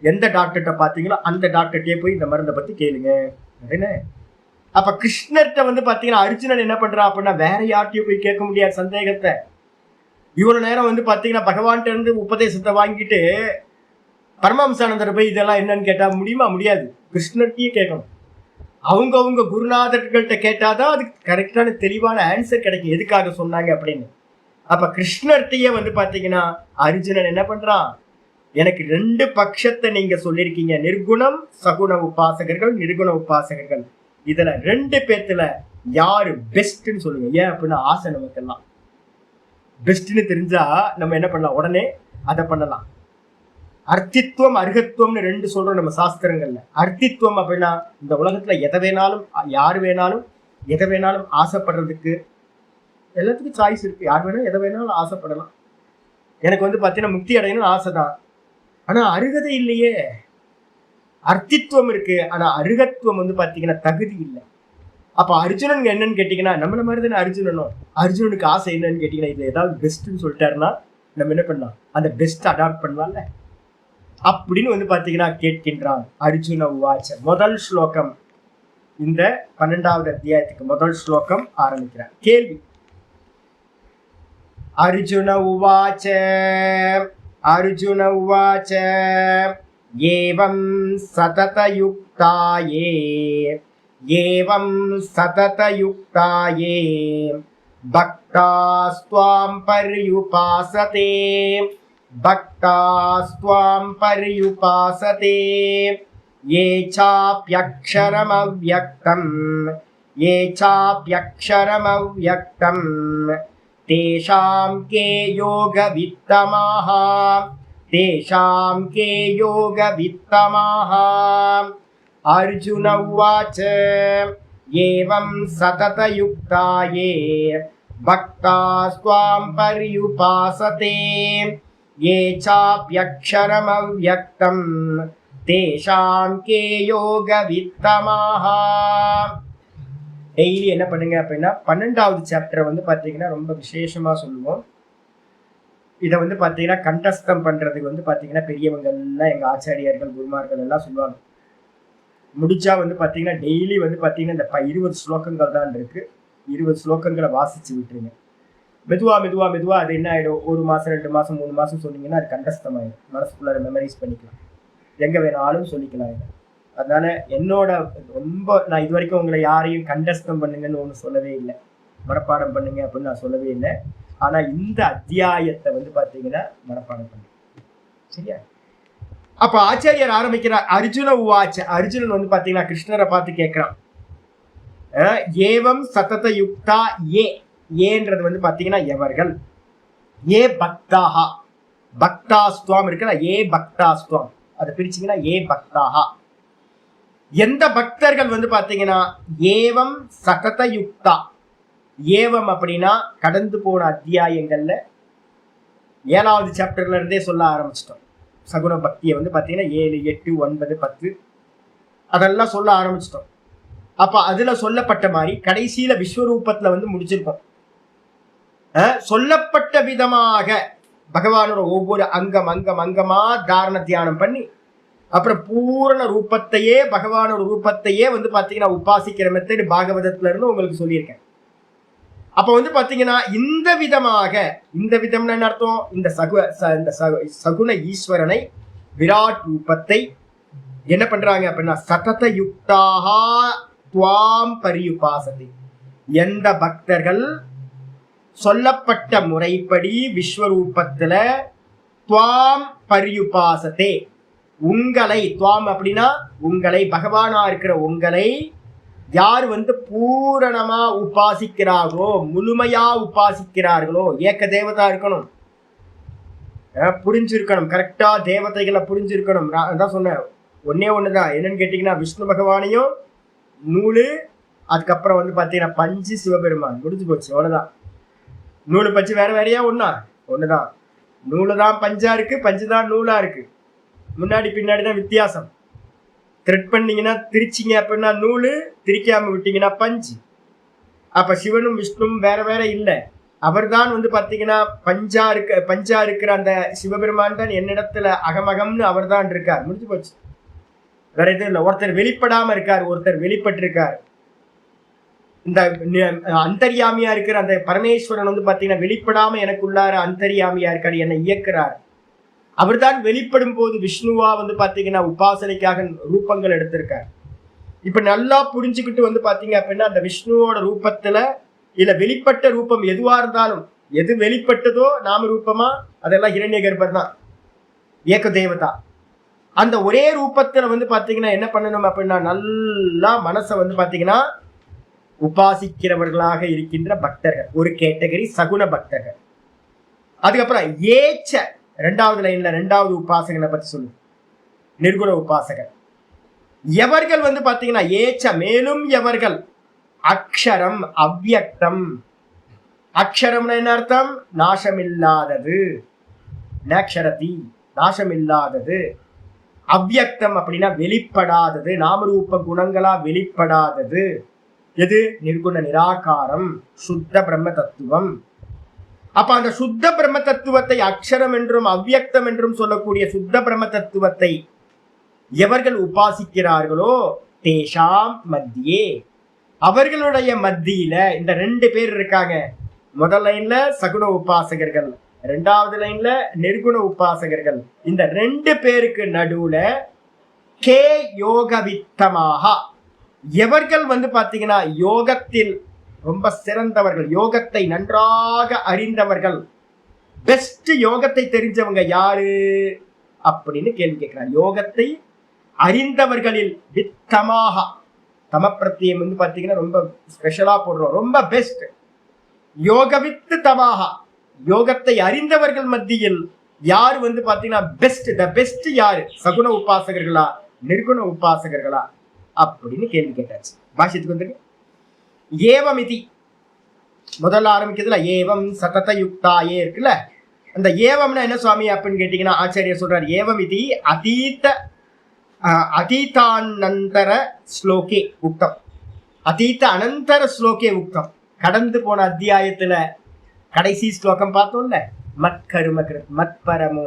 எந்த டாக்டர்கிட்ட பார்த்தீங்களோ அந்த டாக்டர்கிட்டயே போய் இந்த மருந்தை பத்தி கேளுங்க என்ன. அப்ப கிருஷ்ணர்கிட்ட வந்து பாத்தீங்கன்னா அர்ஜுனன் என்ன பண்றான் அப்படின்னா வேற யார்கிட்டயும் போய் கேட்க முடியாது சந்தேகத்தை. இவ்வளவு நேரம் வந்து பாத்தீங்கன்னா பகவான்கிட்ட இருந்து உபதேசத்தை வாங்கிட்டு பரமஹம்சானந்தர் போய் இதெல்லாம் என்னன்னு கேட்டா முடியுமா? முடியாது. கிருஷ்ணர்கிட்டயே கேட்கணும். அவங்க குருநாதர்கள்ட்ட கேட்டாதான் அதுக்கு கரெக்டான தெளிவான ஆன்சர் கிடைக்கும், எதுக்காக சொன்னாங்க அப்படின்னு. அப்ப கிருஷ்ணர்கிட்டயே வந்து பாத்தீங்கன்னா அர்ஜுனன் என்ன பண்றான்? எனக்கு 2 பட்சத்தை நீங்க சொல்லியிருக்கீங்க, நிர்குணம் சகுன உபாசகர்கள் நிர்குண உபாசகர்கள், இதுல 2 பேத்துல யாரு பெஸ்ட்ன்னு சொல்லுங்க. ஏன் அப்படின்னா ஆசை நமக்கெல்லாம். பெஸ்ட்னு தெரிஞ்சா நம்ம என்ன பண்ணலாம், உடனே அதை பண்ணலாம். அர்த்தித்துவம் அருகத்துவம்னு ரெண்டு சொல்றோம் நம்ம சாஸ்திரங்கள்ல. அர்த்தித்துவம் அப்படின்னா இந்த உலகத்துல எதை வேணாலும் யாரு வேணாலும் எதை வேணாலும் ஆசைப்படுறதுக்கு எல்லாத்துக்கும் சாய்ஸ் இருக்கு. யார் வேணாலும் எதை வேணாலும் ஆசைப்படலாம். எனக்கு வந்து பாத்தீங்கன்னா முக்தி அடையணும்னு ஆசைதான், ஆனா அருகதை இல்லையே. அர்த்தித்துவம் இருக்கு, ஆனா அருகத்துவம் வந்து பாத்தீங்கன்னா தகுதி இல்லை. அப்ப அர்ஜுனன் என்னன்னு கேட்டீங்கன்னா நம்மள மாதிரி தானே அர்ஜுனனும். அர்ஜுனனுக்கு ஆசை என்னன்னு கேட்டீங்கன்னா இதுல ஏதாவது பெஸ்ட்ன்னு சொல்லிட்டாருன்னா நம்ம என்ன பண்ணலாம், அந்த பெஸ்ட் அடாப்ட் பண்ணலாம்ல அப்படின்னு வந்து பாத்தீங்கன்னா கேட்கின்றான். அர்ஜுன உவாச்ச முதல் ஸ்லோகம், இந்த 12வது அத்தியாயத்துக்கு முதல் ஸ்லோகம் ஆரம்பிக்கிறார். கேள்வி. அர்ஜுன உவாச்ச அர்ஜுன உவாச்ச ஏவம் சததயுக்தாயே ஏவம் சததயுக்தாயே பக்தாஸ்த்வாம் பர்யுபாசதே பக்தாஸ்த்வாம் பர்யுபாசதே ये चाप्यक्षरमव्यक्तं ये चाप्यक्षरमव्यक्तं तेषां के योगवित्तमाः तेषां के योगवित्तमाः। अर्जुन उवाच एवं सततयुक्ता ये भक्तास्त्वां पर्युपासते ये चाप्यक्षरमव्यक्तं தேஷாம் கே யோக வித்தமாஹா. டெய்லி என்ன பண்ணுங்க அப்படின்னா 12வது சாப்டரை வந்து பார்த்தீங்கன்னா ரொம்ப விசேஷமா சொல்லுவோம். இதை வந்து பார்த்தீங்கன்னா கண்டஸ்தம் பண்றதுக்கு வந்து பார்த்தீங்கன்னா பெரியவங்க எல்லாம் எங்க ஆச்சாரியர்கள் குருமார்கள் எல்லாம் சொல்லுவாங்க. முடிச்சா வந்து பார்த்தீங்கன்னா டெய்லி வந்து பார்த்தீங்கன்னா இந்த 20 ஸ்லோகங்கள் தான் இருக்கு. 20 ஸ்லோகங்களை வாசிச்சு விட்டுருங்க. மெதுவா மெதுவா மெதுவா அது என்ன ஆயிடும், 1 மாசம் 2 மாசம் 3 மாசம் சொன்னீங்கன்னா அது கண்டஸ்தம் ஆயிடும். மனசுக்குள்ள மெமரைஸ் பண்ணிக்கலாம், எங்க வேணாலும் சொல்லிக்கலாம். அதனால என்னோட ரொம்ப நான் இது வரைக்கும் உங்களை யாரையும் கண்டஸ்தம் பண்ணுங்கன்னு ஒண்ணு சொல்லவே இல்லை, மனப்பாடம் பண்ணுங்க அப்படின்னு நான் சொல்லவே இல்லை. ஆனா இந்த அத்தியாயத்தை வந்து பாத்தீங்கன்னா மனப்பாடம் பண்ணுங்க, சரியா? அப்ப ஆச்சாரியர் ஆரம்பிக்கிறார். அர்ஜுன உவாச்ச. அர்ஜுனன் வந்து பாத்தீங்கன்னா கிருஷ்ணரை பார்த்து கேட்கிறான். ஏவம் சதத யுக்தா ஏ, ஏன்றது வந்து பாத்தீங்கன்னா எவர்கள், ஏ பக்தாஹா, பக்தாஸ்துவம் இருக்குல்ல, ஏ பக்தாஸ்துவம் அதை பிரிச்சிங்கன்னா ஏ பக்தாஹா, எந்த பக்தர்கள் வந்து பாத்தீங்கன்னா ஏவம் சதத யுக்தா. ஏவம் அப்படின்னா கடந்து போன அத்தியாயங்கள்ல 7வது சாப்டர்ல இருந்தே சொல்ல ஆரம்பிச்சிட்டோம். சகுன பக்தியை வந்து பாத்தீங்கன்னா 7, 8, 9, 10 அதெல்லாம் சொல்ல ஆரம்பிச்சிட்டோம். அப்ப அதுல சொல்லப்பட்ட மாதிரி கடைசியில விஸ்வரூபத்துல வந்து முடிச்சிருக்கோம். சொல்லப்பட்ட விதமாக பகவானோட ஒவ்வொரு அங்கமா தாரண தியானம் பண்ணி அப்புறம் பூரண ரூபத்தையே பகவானோட ரூபத்தையே வந்து பாத்தீங்கன்னா உபாசிக்கிற மெத்தட் பாகவதத்துல இருந்து உங்களுக்கு சொல்லியிருக்கேன். அப்ப வந்து பாத்தீங்கன்னா இந்த விதமாக, இந்த விதம்னு என்ன அர்த்தம், இந்த சகுன ஈஸ்வரனை விராட் ரூபத்தை என்ன பண்றாங்க அப்படின்னா சதத யுக்தாக துவாம் பரியுபாசதி. எந்த பக்தர்கள் சொல்லப்பட்ட முறைப்படி விஸ்வரூபத்துல துவாம் பரியுபாசதே, உங்களை, துவாம் அப்படின்னா உங்களை, பகவானா இருக்கிற உங்களை யார் வந்து பூரணமா உபாசிக்கிறார்களோ, முழுமையா உபாசிக்கிறார்களோ, ஏக தேவதா இருக்கணும், புரிஞ்சிருக்கணும், கரெக்டா தேவதைகளை புரிஞ்சிருக்கணும். அதான் சொன்னேன், ஒன்னே ஒண்ணுதான். என்னன்னு கேட்டீங்கன்னா விஷ்ணு பகவானையும் நூலு, அதுக்கப்புறம் வந்து பாத்தீங்கன்னா பஞ்சு சிவபெருமான், முடிஞ்சு போச்சு, அவ்வளவுதான். நூலு பஞ்சு வேற வேறையா ஒண்ணுதான். நூலு தான் பஞ்சா இருக்கு, பஞ்சு தான் நூலா இருக்கு. முன்னாடி பின்னாடி தான் வித்தியாசம். த்ரெட் பண்ணீங்கன்னா திரிச்சிங்க அப்படின்னா நூலு, திரிக்காம விட்டீங்கன்னா பஞ்சு. அப்ப சிவனும் விஷ்ணுவும் வேற வேற இல்லை. அவர் தான் வந்து பாத்தீங்கன்னா பஞ்சா இருக்கிற அந்த சிவபெருமான் தான் என்னிடத்துல அகமகம்னு அவர் தான் இருக்கார். முடிஞ்சு போச்சு, வேற எதுவும் இல்லை. ஒருத்தர் வெளிப்படாம இருக்கார், ஒருத்தர் வெளிப்பட்டு இருக்கார். இந்த அந்தர்யாமியா இருக்கிற அந்த பரமேஸ்வரன் வந்து பாத்தீங்கன்னா வெளிப்படாம எனக்குள்ளார அந்தர்யாமியா இருக்காரு, என்னை இயக்குறார். அவர் தான் வெளிப்படும் போது விஷ்ணுவா வந்து பாத்தீங்கன்னா உபாசனைக்காக ரூபங்கள் எடுத்திருக்கார். இப்ப நல்லா புரிஞ்சுக்கிட்டு வந்து பாத்தீங்க அப்படின்னா அந்த விஷ்ணுவோட ரூபத்துல இல்ல வெளிப்பட்ட ரூபம் எதுவா இருந்தாலும், எது வெளிப்பட்டதோ நாம ரூபமா அதெல்லாம் இரண்ய கர்ப்பர் தான், ஏக தேவதா. அந்த ஒரே ரூபத்துல வந்து பாத்தீங்கன்னா என்ன பண்ணணும் அப்படின்னா நல்லா மனசை வந்து பாத்தீங்கன்னா உபாசிக்கிறவர்களாக இருக்கின்ற பக்தர்கள் ஒரு கேட்டகரி சகுன பக்தர்கள். அதுக்கப்புறம் ஏச்ச இரண்டாவது லைன்ல இரண்டாவது உபாசகனை பத்தி சொல்லு, நிர்குண உபாசகர். எவர்கள் வந்து பாத்தீங்கன்னா ஏச்ச மேலும் எவர்கள் அக்ஷரம் அவ்யக்தம். அக்ஷரம்னு என்ன அர்த்தம்? நாசமில்லாதது, நக்ஷரதி நாசமில்லாதது. அவ்யக்தம் அப்படின்னா வெளிப்படாதது, நாமரூப குணங்களா வெளிப்படாதது. எது? நிர்குண நிராகாரம், சுத்த பிரம்ம தத்துவம். அப்ப அந்த சுத்த பிரம்ம தத்துவத்தை அக்ஷரம் என்றும் அவ்யக்தம் என்றும் சொல்லக்கூடிய சுத்த பிரம்ம தத்துவத்தை எவர்கள் உபாசிக்கிறார்களோ தேஷாம் மத்தியே, அவர்களுடைய மத்தியில இந்த ரெண்டு பேர் இருக்காங்க. முதல் லைன்ல சகுன உபாசகர்கள், இரண்டாவது லைன்ல நிர்குண உபாசகர்கள். இந்த ரெண்டு பேருக்கு நடுவுல கே யோகவித்தமாக, எவர்கள் வந்து பாத்தீங்கன்னா யோகத்தில் ரொம்ப சிறந்தவர்கள், யோகத்தை நன்றாக அறிந்தவர்கள், பெஸ்ட் யோகத்தை தெரிஞ்சவங்க யாரு அப்படின்னு கேள்வி கேட்கிறார். யோகத்தை அறிந்தவர்களில் வித்தமாக, தமப்பிரத்தியம் வந்து பாத்தீங்கன்னா ரொம்ப ஸ்பெஷலா போடுறோம், ரொம்ப பெஸ்ட். யோகவித்து தமாக, யோகத்தை அறிந்தவர்கள் மத்தியில் யாரு வந்து பாத்தீங்கன்னா பெஸ்ட், த பெஸ்ட் யாரு? சகுன உபாசகர்களா நிர்குண உபாசகர்களா அப்படின்னு கேள்வி கேட்டாச்சு. பாஷ்யத்துக்கு வந்து ஏவமிதி முதல்ல ஆரம்பிக்கிறதுல ஏவம் சதத யுக்தாயே இருக்குல்ல, அந்த ஏவம்னா என்ன சுவாமி அப்படின்னு கேட்டீங்கன்னா ஆச்சாரியர் சொல்றாரு, ஏவமிதி அதீதானந்தர ஸ்லோகே உக்தம். அதீத அனந்தர ஸ்லோகே உக்தம். கடந்து போன அத்தியாயத்துல கடைசி ஸ்லோகம் பார்த்தோம்ல, மத்கரும கிருத் மத்பரமோ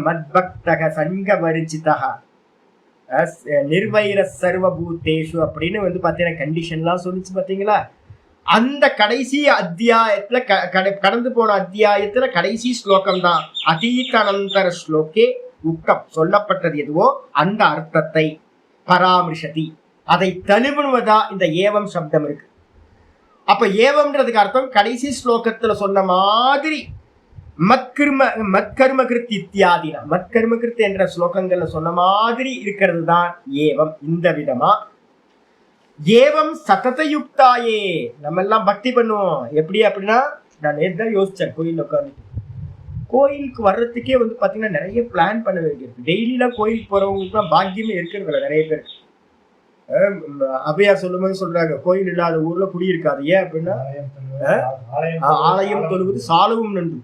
மத்பக்தக சங்க வரிச்சிதக நிர்வைர சர்வபூதேஷு அப்படின்னு வந்து பாத்தீங்கன்னா கண்டிஷன்லாம் சொல்லிச்சு பாத்தீங்களா. அந்த கடைசி அத்தியாயத்துல கடந்து போன அத்தியாயத்துல கடைசி ஸ்லோகம் தான் அதீதானந்தர ஸ்லோகே உக்கம். சொல்லப்பட்டது எதுவோ அந்த அர்த்தத்தை பராமரிஷதி, அதை தழுவுவதா இந்த ஏவம் சப்தம் இருக்கு. அப்ப ஏவம்ன்றதுக்கு அர்த்தம் கடைசி ஸ்லோகத்துல சொன்ன மாதிரி மத்கர்ம கிருத் இத்தியாதினா, மத்கர்ம கிருத் என்ற ஸ்லோகங்கள்ல சொன்ன மாதிரி இருக்கிறது தான் ஏவம். இந்த விதமா ஏவம் சததயுக்தாயே நம்ம எல்லாம் பக்தி பண்ணுவோம். எப்படி அப்படின்னா, நான் நேற்று தான் யோசிச்சேன் கோயில் உட்காந்து, கோயிலுக்கு வர்றதுக்கே வந்து பாத்தீங்கன்னா நிறைய பிளான் பண்ண வேண்டியிருக்கு. டெய்லிலாம் கோயிலுக்கு போறவங்களுக்கு தான் பாக்கியமே இருக்கிறது நிறைய பேருக்கு. அவையார் சொல்லும் போது சொல்றாங்க, கோயில் இல்லாத ஊர்ல குடியிருக்காது. ஏன் அப்படின்னா ஆலயம் தொழுவது சாலவும் நன்று.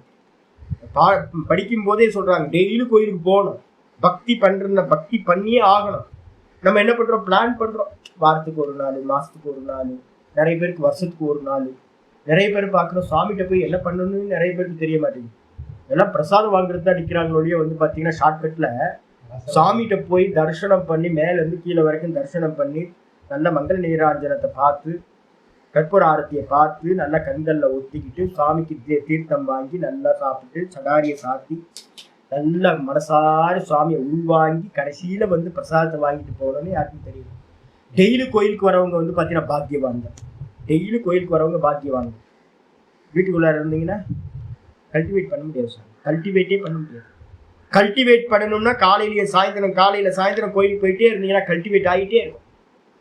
படிக்கும் போதே சொல்றாங்க டெய்லி கோயிலுக்கு போகணும், பக்தி பண்ற பக்தி பண்ணியே ஆகணும். நம்ம என்ன பண்றோம்? பிளான் பண்றோம், வாரத்துக்கு ஒரு நாள், மாசத்துக்கு ஒரு நாள், நிறைய பேருக்கு வருஷத்துக்கு ஒரு நாள். நிறைய பேர் பார்க்குறோம் சாமிகிட்ட போய் என்ன பண்ணணும்னு நிறைய பேருக்கு தெரிய மாட்டேங்குது. எல்லாம் பிரசாதம் வாங்குறது தான் நிற்கிறாங்களோடய வந்து பார்த்தீங்கன்னா ஷார்ட்கட்ல சாமிகிட்ட போய் தரிசனம் பண்ணி மேலேருந்து கீழே வரைக்கும் தரிசனம் பண்ணி நல்ல மங்கள நீராஞ்சனத்தை பார்த்து கற்பூர ஆரத்தியை பார்த்து நல்லா கண்களில் ஒத்திக்கிட்டு சாமிக்கு தீர்த்தம் வாங்கி நல்லா சாப்பிட்டு சடாரியை சாத்தி நல்ல மனசார சுவாமியை உள்வாங்கி கடைசியில வந்து பிரசாதத்தை வாங்கிட்டு போகணும்னு யாருக்கும் தெரியும். டெய்லி கோயிலுக்கு வரவங்க வந்து பார்த்தீங்கன்னா பாக்கியவாங்க. டெய்லி கோயிலுக்கு வரவங்க பாக்கியவாங்க. வீட்டுக்குள்ளார இருந்தீங்கன்னா கல்டிவேட் பண்ண முடியாது சார், கல்டிவேட்டே பண்ண முடியாது. கல்டிவேட் பண்ணணும்னா காலையில சாயந்தரம் கோயிலுக்கு போயிட்டே இருந்தீங்கன்னா கல்டிவேட் ஆகிட்டே இருக்கும்.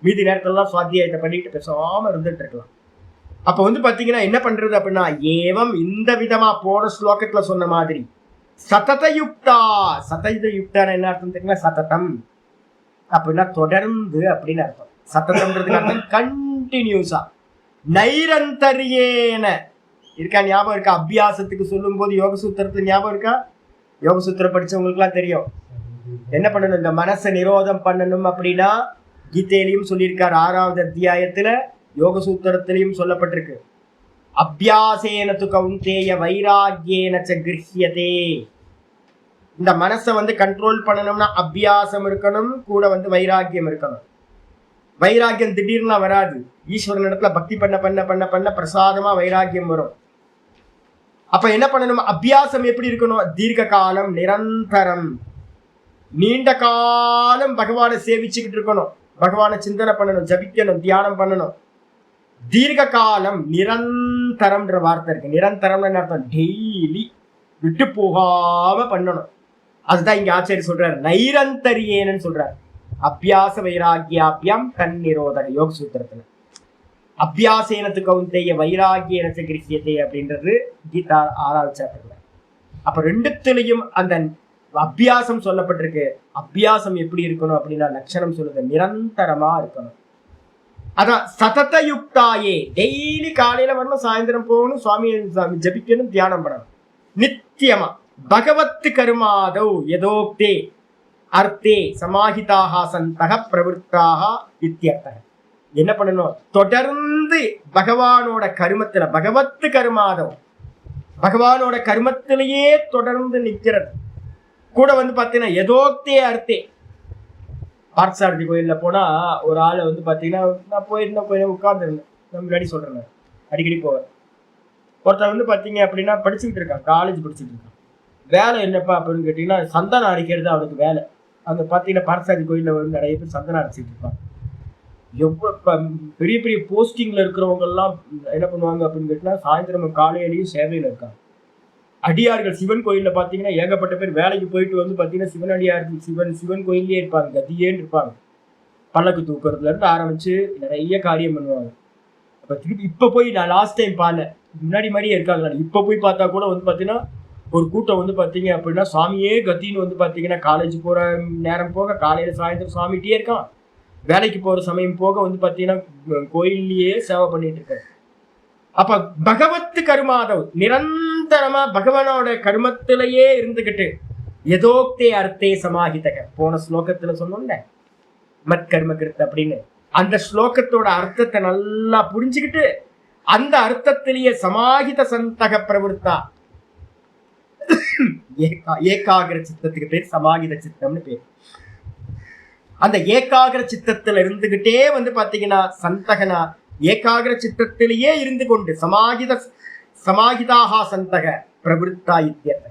மீதி நேரத்திலலாம் சுவாத்தியாயத்தை பண்ணிட்டு பேசாம இருந்துட்டு இருக்கலாம். அப்போ வந்து பார்த்தீங்கன்னா என்ன பண்றது அப்படின்னா, ஏவம் இந்த விதமா போன ஸ்லோகத்துல சொன்ன மாதிரி சததயுக்தா. சதயுக்தான என்ன அர்த்தம் தெரியுங்களா? சததம் அப்படின்னா தொடர்ந்து அப்படின்னு அர்த்தம். சததம்ன்றதுக்கு அர்த்தம் கண்டினியூஸா, நைரந்தரியேன இருக்கா. ஞாபகம் இருக்கா? அபியாசத்துக்கு சொல்லும் போது யோக சூத்திரத்துல ஞாபகம் இருக்கா? யோக சூத்திரம் படிச்சவங்களுக்கு எல்லாம் தெரியும் என்ன பண்ணணும். இந்த மனசை நிரோதம் பண்ணணும் அப்படின்னா கீதையிலையும் சொல்லியிருக்காரு. 6வது அத்தியாயத்துல யோக சூத்திரத்திலையும் சொல்லப்பட்டிருக்கு. அபியாசேன து கௌந்தேய வைராக்யேன ச கிருஹ்யதே. இந்த மனசை வந்து கண்ட்ரோல் பண்ணணும்னா அபியாசம் இருக்கணும், கூட வந்து வைராக்கியம் இருக்கணும். வைராக்கியம் திடீர்னா வராது. ஈஸ்வரன் இடத்துல பக்தி பண்ண பண்ண பண்ண பண்ண பிரசாதமா வைராக்கியம் வரும். அப்ப என்ன பண்ணணும்? அபியாசம் எப்படி இருக்கணும்? தீர்க்க காலம், நிரந்தரம், நீண்ட காலம் பகவானை சேவிச்சுக்கிட்டு இருக்கணும். பகவானை சிந்தனை பண்ணணும், ஜபிக்கணும், தியானம் பண்ணணும். தீர்க்க காலம், நிரந்தரம்ன்ற வார்த்தை இருக்கு. நிரந்தரம் என்ன அர்த்தம்? டெய்லி விட்டு போகாம பண்ணணும். அதுதான் இங்க ஆச்சாரியர் சொல்றாரு, நைரந்தரியேன்னு சொல்றாரு. அபியாச வைராக்கியாபியம் தன்னிரோதக யோக சூத்திரத்துல. அபியாசேனத்து கௌந்தேய வைராகிய கிருஷ்யத்தை அப்படின்றது கீதா 6வது சாப்டர்ல. அப்ப ரெண்டுத்திலையும் அந்த அபியாசம் சொல்லப்பட்டிருக்கு. அபியாசம் எப்படி இருக்கணும் அப்படின்னா லட்சணம் சொல்லுது, நிரந்தரமா இருக்கணும். அதான் சதத யுக்தாயே, டெய்லி காலையில வரணும், சாயந்தரம் போகணும், சுவாமியை ஜபிக்கணும், தியானம் பண்ணணும் நித்தியமா. பகவத் கருமாதௌ யதோக்தே அர்த்தே சமாஹிதாக சந்தக பிரவருத்தாக இத்தியர்த்தக. என்ன பண்ணணும்? தொடர்ந்து பகவானோட கருமத்துல, பகவத் கருமாதவ், பகவானோட கருமத்திலேயே தொடர்ந்து நிக்கிறது. கூட வந்து பாத்தீங்கன்னா எதோக்தே அர்த்தே. பார்த்தசாரதி கோயில்ல போனா ஒரு ஆளை வந்து பாத்தீங்கன்னா, நான் போயிருந்தேன், கோயில உட்கார்ந்துருந்தேன், நான் முன்னாடி சொல்றேன், அடிக்கடி போவேன். ஒருத்தர் வந்து பாத்தீங்க அப்படின்னா படிச்சுக்கிட்டு இருக்கான், காலேஜ் படிச்சுட்டு இருக்கான். வேலை என்னப்பா அப்படின்னு கேட்டீங்கன்னா சந்தனம் அடிக்கிறது அவனுக்கு வேலை. அங்க பாத்தீங்கன்னா பார்த்தசாரதி கோயில்ல வந்து நிறைய பேர் சந்தனம் அடிச்சுட்டு இருப்பாங்க. எவ்வளவு பெரிய பெரிய போஸ்டிங்ல இருக்கிறவங்க எல்லாம் என்ன பண்ணுவாங்க அப்படின்னு கேட்டீங்கன்னா சாயந்தரம் காலையிலையும் சேவையில இருக்காங்க. அடியார்கள் சிவன் கோயில்ல பாத்தீங்கன்னா ஏகப்பட்ட பேர் வேலைக்கு போயிட்டு வந்து பாத்தீங்கன்னா சிவன் அடியார்கள் சிவன் கோயிலே இருப்பாங்க, கதியேன்னு இருப்பாங்க. பல்லக்கு தூக்குறதுல இருந்து ஆரம்பிச்சு நிறைய காரியம் பண்ணுவாங்க. அப்ப திருப்பி இப்ப போய் நான் லாஸ்ட் டைம் பார்த்தேன், முன்னாடி மாதிரியே இருக்காங்க. இப்ப போய் பார்த்தா கூட வந்து பாத்தீங்கன்னா ஒரு கூட்டம் வந்து பாத்தீங்க அப்படின்னா சுவாமியே கத்தின்னு வந்து பாத்தீங்கன்னா காலேஜ் போற நேரம் போக காலையில சாயந்தரம் சுவாமிகிட்டே இருக்கான், வேலைக்கு போற சமயம் போக வந்து பாத்தீங்கன்னா கோயில்லயே சேவை பண்ணிட்டு இருக்காரு. அப்ப பகவத் கருமாதவ், நிரந்தரமா பகவானோட கருமத்திலேயே இருந்துகிட்டு எதோக்தே அர்த்தே சமாஹிதக. போன ஸ்லோகத்துல சொன்னோம்ல மத் கர்ம கிருத் அப்படின்னு, அந்த ஸ்லோகத்தோட அர்த்தத்தை நல்லா புரிஞ்சுக்கிட்டு அந்த அர்த்தத்திலேயே சமாஹித சந்தக பிரவருத்தா, ஏகாகிர சித்தத்துக்கு பேர் சமாஹித சித்தம்னு பேர். அந்த ஏகாகிர சித்தத்துல இருந்துகிட்டே வந்து பாத்தீங்கன்னா சந்தகனா ஏகாகிர சித்தத்திலேயே இருந்து கொண்டு சமாஹிதாக சந்தக பிரவருத்தா இத்தியர்த்த.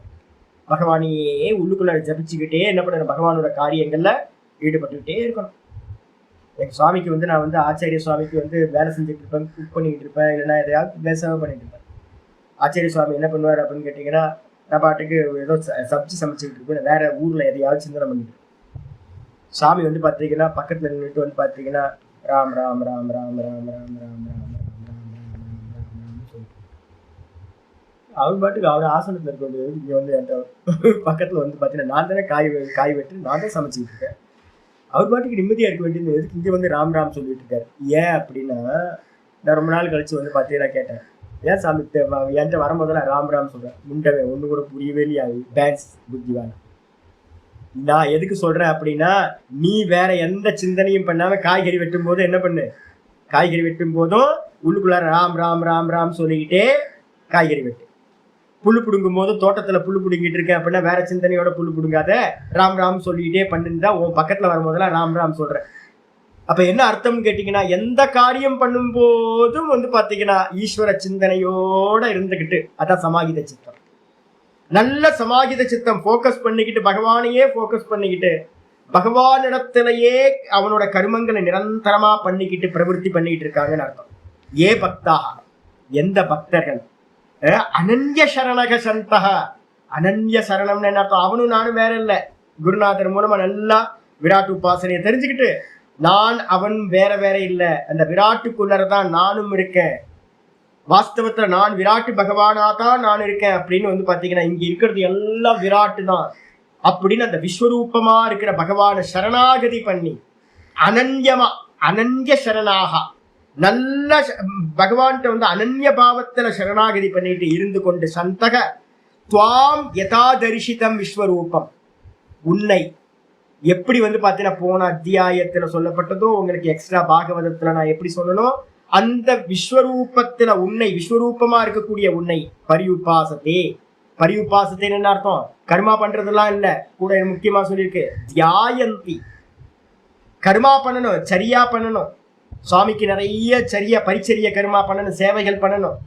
பகவானையே உள்ளுக்குள்ள ஜபிச்சுக்கிட்டே என்ன பண்ண பகவானோட காரியங்கள்ல ஈடுபட்டுக்கிட்டே இருக்கணும். எங்க சுவாமிக்கு வந்து நான் வந்து ஆச்சாரிய சுவாமிக்கு வந்து வேலை செஞ்சுட்டு இருப்பேன், குக் பண்ணிக்கிட்டு இருப்பேன், இல்லைன்னா எதையாவது பேசவே பண்ணிட்டு இருப்பேன். ஆச்சாரிய சுவாமி என்ன பண்ணுவார் அப்படின்னு கேட்டீங்கன்னா, நான் பாட்டுக்கு ஏதோ சப்ஜி சமைச்சுக்கிட்டு இருப்பேன், வேற ஊர்ல எதையாவது சிந்தனை பண்ணிட்டு. சாமி வந்து பாத்தீங்கன்னா பக்கத்துல நின்றுட்டு வந்து பாத்தீங்கன்னா ராம் ராம் ராம் ராம் ராம் ராம் ராம் ராம் அவர் பாட்டுக்கு அவர் ஆசனத்துல இருக்க இங்க வந்து பக்கத்துல வந்து பாத்தீங்கன்னா நான் தானே காய் வெட்டு நான் தான் சமைச்சுக்கிட்டு இருக்கேன். அவர் பாட்டுக்கு நிம்மதியா இருக்க வேண்டியது எதுக்கு இங்க வந்து ராம் ராம் சொல்லிட்டு இருக்காரு. ஏன் அப்படின்னா நான் ரொம்ப நாள் கழிச்சு வந்து பாத்தீங்கன்னா கேட்டேன், ஏன் சாமி என்கிட்ட வரும்போதெல்லாம் ராம் ராம் சொல்றேன். முண்டவே ஒண்ணு கூட புரியவே இல்லையா, டான்ஸ் புத்திவான. நான் எதுக்கு சொல்றேன் அப்படின்னா, நீ வேற எந்த சிந்தனையும் பண்ணாம காய்கறி வெட்டும் போது என்ன பண்ணு, காய்கறி வெட்டும் போதும் உள்ளுக்குள்ளார ராம் ராம் ராம் ராம் சொல்லிக்கிட்டே காய்கறி வெட்டு. புல்லு பிடுங்கும் போது தோட்டத்துல புல்லு பிடுங்கிட்டு இருக்கேன் அப்படின்னா வேற சிந்தனையோட புல்லு பிடுங்காத, ராம் ராம் சொல்லிக்கிட்டே பண்ணுதான் உன் பக்கத்துல வரும்போதெல்லாம் ராம் ராம் சொல்றேன். அப்ப என்ன அர்த்தம்னு கேட்டீங்கன்னா, எந்த காரியம் பண்ணும் போதும் வந்து பாத்தீங்கன்னா ஈஸ்வர சிந்தனையோட இருந்துகிட்டு, அதான் சமாஹித சித்தம். நல்ல சமாஹித சித்தம் போக்கஸ் பண்ணிக்கிட்டு பகவானையே போக்கஸ் பண்ணிக்கிட்டு பகவானிடத்திலேயே அவனோட கருமங்களை நிரந்தரமா பண்ணிக்கிட்டு பிரவருத்தி பண்ணிக்கிட்டு இருக்காங்கன்னு அர்த்தம். ஏ பக்தாக, எந்த பக்தர்கள் அனன்ய சரணக சந்தக, அனன்ய சரணம்னு என்ன அர்த்தம், அவனும் நானும் வேற இல்லை, குருநாதர் மூலமா நல்லா விராட்டு உபாசனையை தெரிஞ்சுக்கிட்டு நான் அவன் வேற வேற இல்லை, அந்த விராட்டுக்குள்ளதான் நானும் இருக்கேன், வாஸ்தவத்துல நான் விராட்டு பகவானா தான் நான் இருக்கேன் அப்படின்னு வந்து பாத்தீங்கன்னா இங்க இருக்கிறது எல்லாம் விராட்டு தான் அப்படின்னு அந்த விஸ்வரூபமா இருக்கிற பகவான சரணாகதி பண்ணி அனன்யமா அனன்ய சரணாக நல்ல பகவான்கிட்ட வந்து அனன்ய பாவத்துல சரணாகதி பண்ணிட்டு இருந்து கொண்டு சந்தக துவாம் யதா தரிசிதம் விஸ்வரூபம், உன்னை எப்படி வந்து பாத்தீங்கன்னா போன அத்தியாயத்துல சொல்லப்பட்டதோ உங்களுக்கு எக்ஸ்ட்ரா பாகவதத்துல நான் எப்படி சொல்லணும், அந்த விஸ்வரூபத்துல உன்னை விஸ்வரூபமா இருக்கக்கூடிய உன்னை பரியுபாசத்தே. பரியுபாசத்தேன்னு என்ன அர்த்தம், கர்மா பண்றதெல்லாம் இல்ல, கூட முக்கியமா சொல்லியிருக்கு தியாயந்தி. கர்மா பண்ணணும், சரியா பண்ணணும், சுவாமிக்கு நிறைய சரியா பரிச்சரிய கர்மா பண்ணணும், சேவைகள் பண்ணணும்,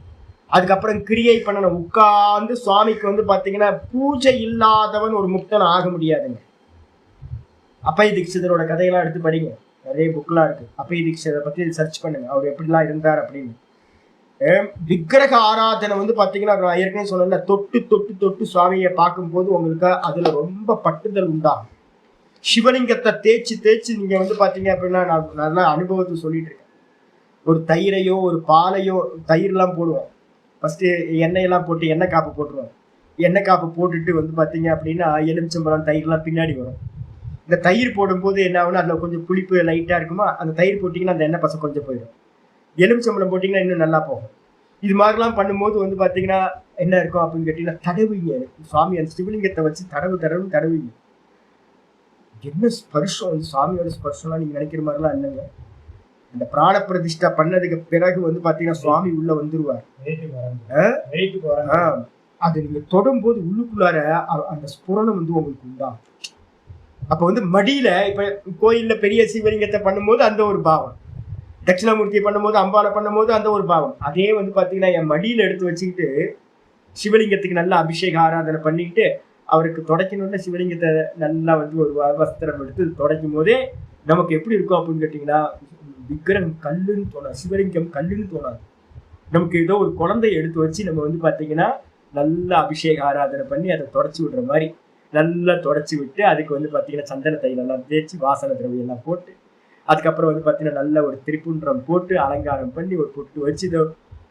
அதுக்கப்புறம் கிரியை பண்ணணும். உட்கார்ந்து சுவாமிக்கு வந்து பாத்தீங்கன்னா பூஜை இல்லாதவன் ஒரு முக்தன் ஆக முடியாதுங்க. அப்பை தீட்சிதரோட கதையெல்லாம் எடுத்து படிங்க, நிறைய புக்லாம் இருக்கு. அப்பை தீட்சிதரை பத்தி சர்ச் பண்ணுங்க, அவர் எப்படிலாம் இருந்தார் அப்படின்னு. விக்கிரக ஆராதனை வந்து பாத்தீங்கன்னா நான் ஏற்கனவே சொன்ன தொட்டு தொட்டு தொட்டு சுவாமியை பார்க்கும்போது உங்களுக்கு அதுல ரொம்ப பட்டுதல் உண்டாகும். சிவலிங்கத்தை தேய்ச்சி தேய்ச்சி நீங்க வந்து பாத்தீங்க அப்படின்னா நான் நல்ல அனுபவத்தை சொல்லிட்டு இருக்கேன். ஒரு தயிரையோ ஒரு பாலையோ, தயிர்லாம் போடுவோம். ஃபர்ஸ்ட் எண்ணெயெல்லாம் போட்டு எண்ணெய் காப்பு போட்டுருவோம். எண்ணெய் காப்பு போட்டுட்டு வந்து பார்த்தீங்க அப்படின்னா எலுமிச்சம்பழம் தயிர்லாம் பின்னாடி வரும். இந்த தயிர் போடும்போது என்ன ஆகுனா அதில் கொஞ்சம் புளிப்பு லைட்டாக இருக்குமா, அந்த தயிர் போட்டிங்கன்னா அந்த எண்ணெய் பசம் கொஞ்சம் போயிடும். எலுமிச்சம்பழம் போட்டிங்கன்னா இன்னும் நல்லா போகும். இது மாதிரிலாம் பண்ணும்போது வந்து பார்த்தீங்கன்னா என்ன இருக்கும் அப்படின்னு கேட்டிங்கன்னா தடவிங்க. சுவாமி அந்த சிவலிங்கத்தை வச்சு தடவிங்க. என்ன ஸ்பர்ஷம், வந்து சுவாமியோட ஸ்பர்ஷம்லாம் நீங்கள் நினைக்கிற மாதிரிலாம் இல்லைங்க. அந்த பிராண பிரதிஷ்டா பண்ணதுக்கு பிறகு வந்து பார்த்தீங்கன்னா சுவாமி உள்ள வந்துருவார். அது நீங்க தொடும்போது உள்ளுக்குள்ளார அந்த ஸ்புரணம் வந்து உங்களுக்கு உண்டா. அப்ப வந்து மடியில இப்ப கோயில்ல பெரிய சிவலிங்கத்தை பண்ணும்போது அந்த ஒரு பாவம், தட்சிணாமூர்த்தியை பண்ணும்போது, அம்பாலை பண்ணும்போது அந்த ஒரு பாவம். அதே வந்து பாத்தீங்கன்னா என் மடியில எடுத்து வச்சுக்கிட்டு சிவலிங்கத்துக்கு நல்லா அபிஷேக ஆராதனை பண்ணிக்கிட்டு அவருக்கு தொடக்கணும்னா சிவலிங்கத்தை நல்லா வந்து ஒரு வஸ்திரம் எடுத்து தொடக்கும் போதே நமக்கு எப்படி இருக்கும் அப்படின்னு கேட்டீங்கன்னா, விக்கிரகம் கல்லுன்னு தோணாது, சிவலிங்கம் கல்லுன்னு தோணாது. நமக்கு ஏதோ ஒரு குழந்தைய எடுத்து வச்சு நம்ம வந்து பாத்தீங்கன்னா நல்லா அபிஷேக ஆராதனை பண்ணி அதை தொடச்சி விடுற மாதிரி நல்லா தொடச்சி விட்டு அதுக்கு வந்து பார்த்தீங்கன்னா சந்தன தைலெல்லாம் தேய்ச்சி வாசனை திரவியெல்லாம் போட்டு அதுக்கப்புறம் வந்து பார்த்தீங்கன்னா நல்ல ஒரு திரிப்புன்றம் போட்டு அலங்காரம் பண்ணி ஒரு பொட்டு வச்சு இதை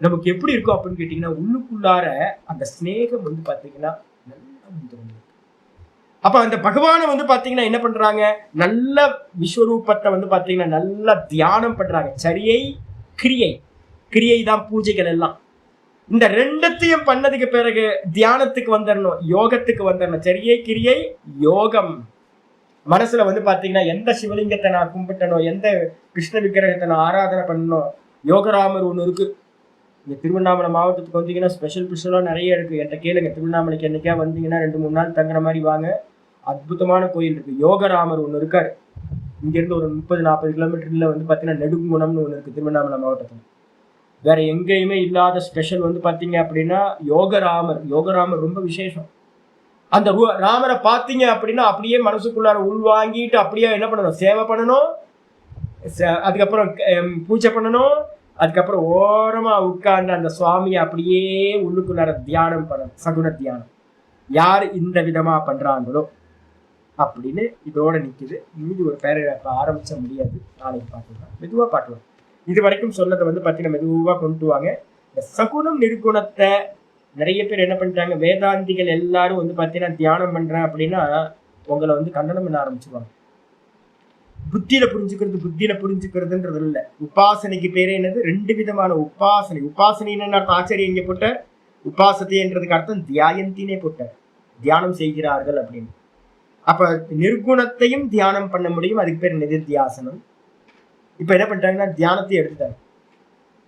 நமக்கு எப்படி இருக்கும் அப்படின்னு கேட்டிங்கன்னா உள்ளுக்குள்ளார அந்த ஸ்நேகம் வந்து பார்த்தீங்கன்னா நல்லா வந்துடும். அப்போ அந்த பகவானை வந்து பார்த்தீங்கன்னா என்ன பண்ணுறாங்க, நல்ல விஸ்வரூபத்தை வந்து பார்த்தீங்கன்னா நல்லா தியானம் பண்ணுறாங்க. சரியை கிரியை தான் பூஜைகள் எல்லாம். இந்த ரெண்டத்தையும் பண்ணதுக்கு பிறகு தியானத்துக்கு வந்துடணும், யோகத்துக்கு வந்துடணும். சரியை கிரியை யோகம். மனசுல வந்து பாத்தீங்கன்னா எந்த சிவலிங்கத்தை நான் கும்பிட்டணும், எந்த கிருஷ்ண விக்கிரகத்தை நான் ஆராதனை பண்ணணும். யோகராமர் ஒண்ணு இருக்கு. இங்க திருவண்ணாமலை மாவட்டத்துக்கு வந்தீங்கன்னா ஸ்பெஷலா நிறைய இருக்கு. என்கிட்ட கேளுங்க, திருவண்ணாமலைக்கு என்னைக்கா வந்தீங்கன்னா 2-3 நாள் தங்குற மாதிரி வாங்க. அற்புதமான கோயில் இருக்கு. யோகராமர் ஒண்ணு இருக்காரு. இங்க இருந்து ஒரு 30-40 கிலோமீட்டர்ல வந்து பாத்தீங்கன்னா நெடுங்குணம்னு ஒண்ணு இருக்கு திருவண்ணாமலை மாவட்டத்துல. வேற எங்கேயுமே இல்லாத ஸ்பெஷல் வந்து பாத்தீங்க அப்படின்னா யோகராமர் ரொம்ப விசேஷம். அந்த ராமரை பார்த்தீங்க அப்படின்னா அப்படியே மனசுக்குள்ளார உள்வாங்கிட்டு அப்படியே என்ன பண்ணணும், சேவை பண்ணணும், அதுக்கப்புறம் பூஜை பண்ணணும், அதுக்கப்புறம் ஓரமா உட்கார்ந்து அந்த சுவாமியை அப்படியே உள்ளுக்குள்ளார தியானம் பண்ணணும். சகுன தியானம் யார் இந்த விதமா பண்றாங்களோ அப்படின்னு இதோட நிக்குது. மீதி ஒரு பேராகிராஃப் ஆரம்பிச்ச முடியாது, நாளைக்கு பார்க்கலாம், மெதுவா பார்க்கலாம். இது வரைக்கும் சொன்னதை வந்து பார்த்தீங்கன்னா மெதுவாக கொண்டு வாங்க. இந்த சகுனம் நிர்குணத்தை நிறைய பேர் என்ன பண்ணிட்டாங்க, வேதாந்திகள் எல்லாரும் வந்து பார்த்தீங்கன்னா தியானம் பண்ணுறேன் அப்படின்னா உங்களை வந்து கண்டனம் பண்ண ஆரம்பிச்சுருவாங்க. புத்தியில புரிஞ்சுக்கிறதுன்றது இல்லை. உபாசனைக்கு பேரே என்னது, 2 விதமான உபாசனை. உபாசனைன்னு அர்த்தம் ஆச்சரியம் இங்கே போட்ட உபாசத்தைன்றதுக்கு அர்த்தம் தியாயந்தினே போட்டார், தியானம் செய்கிறார்கள் அப்படின்னு. அப்ப நிர்குணத்தையும் தியானம் பண்ண முடியும், அதுக்கு பேர் நிதித்தியாசனம். இப்ப என்ன பண்ணிட்டாங்கன்னா தியானத்தை எடுத்துட்டாங்க.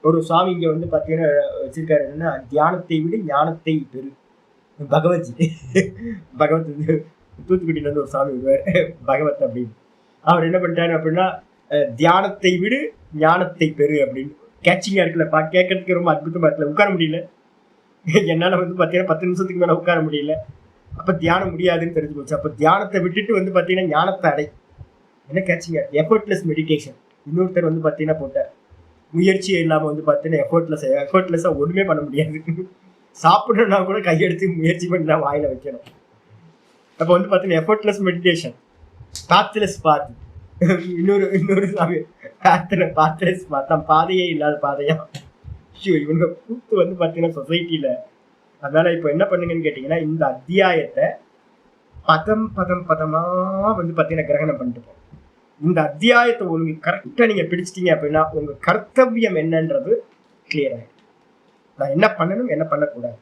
ஒரு சுவாமி இங்க வந்து பாத்தீங்கன்னா வச்சிருக்காரு, என்னன்னா தியானத்தை விட ஞானத்தை பெரு. பகவத் தூத்துக்குடியில இருந்து ஒரு சாமி வருவார், பகவத் அப்படின்னு. அவர் என்ன பண்ணிட்டாரு அப்படின்னா தியானத்தை விடு ஞானத்தை பெரு அப்படின்னு. கேட்சிங்கா இருக்குல்ல, கேட்கறதுக்கு ரொம்ப அற்புதமா இருக்குல்ல. உட்கார முடியல என்னால வந்து பாத்தீங்கன்னா 10 நிமிஷத்துக்கு மேல உட்கார முடியல. அப்ப தியானம் முடியாதுன்னு தெரிஞ்சு போச்சு. அப்ப தியானத்தை விட்டுட்டு வந்து பாத்தீங்கன்னா ஞானத்தை அடை. என்ன கேட்சிங்க, எஃபர்ட்லெஸ் மெடிடேஷன். இன்னொருத்தர் வந்து பார்த்தீங்கன்னா போட்டார், முயற்சியே இல்லாமல் வந்து பார்த்தீங்கன்னா எஃபர்ட்லெஸ்ஸாக ஒன்றுமே பண்ண முடியாது. சாப்பிடணும்னா கூட கையெடுத்து முயற்சி பண்ணி தான் வாயில வைக்கணும். அப்போ வந்து பார்த்தீங்கன்னா எஃபர்ட்லெஸ் மெடிடேஷன், பாத்லெஸ் பாத். இன்னொரு சாமி பாத்லெஸ் பாத், தான் பாதையே இல்லாத பாதையா. இவங்க கூத்து வந்து பார்த்தீங்கன்னா சொசைட்டியில். அதனால இப்போ என்ன பண்ணுங்கன்னு கேட்டிங்கன்னா, இந்த அத்தியாயத்தை பதமாக வந்து பார்த்தீங்கன்னா கிரகணம் பண்ணிட்டு போகும். இந்த அத்தியாயத்தை உங்களுக்கு கரெக்டாக நீங்கள் பிடிச்சிட்டீங்க அப்படின்னா உங்கள் கர்த்தவியம் என்னன்றது கிளியர் ஆகிடும். நான் என்ன பண்ணணும், என்ன பண்ணக்கூடாது,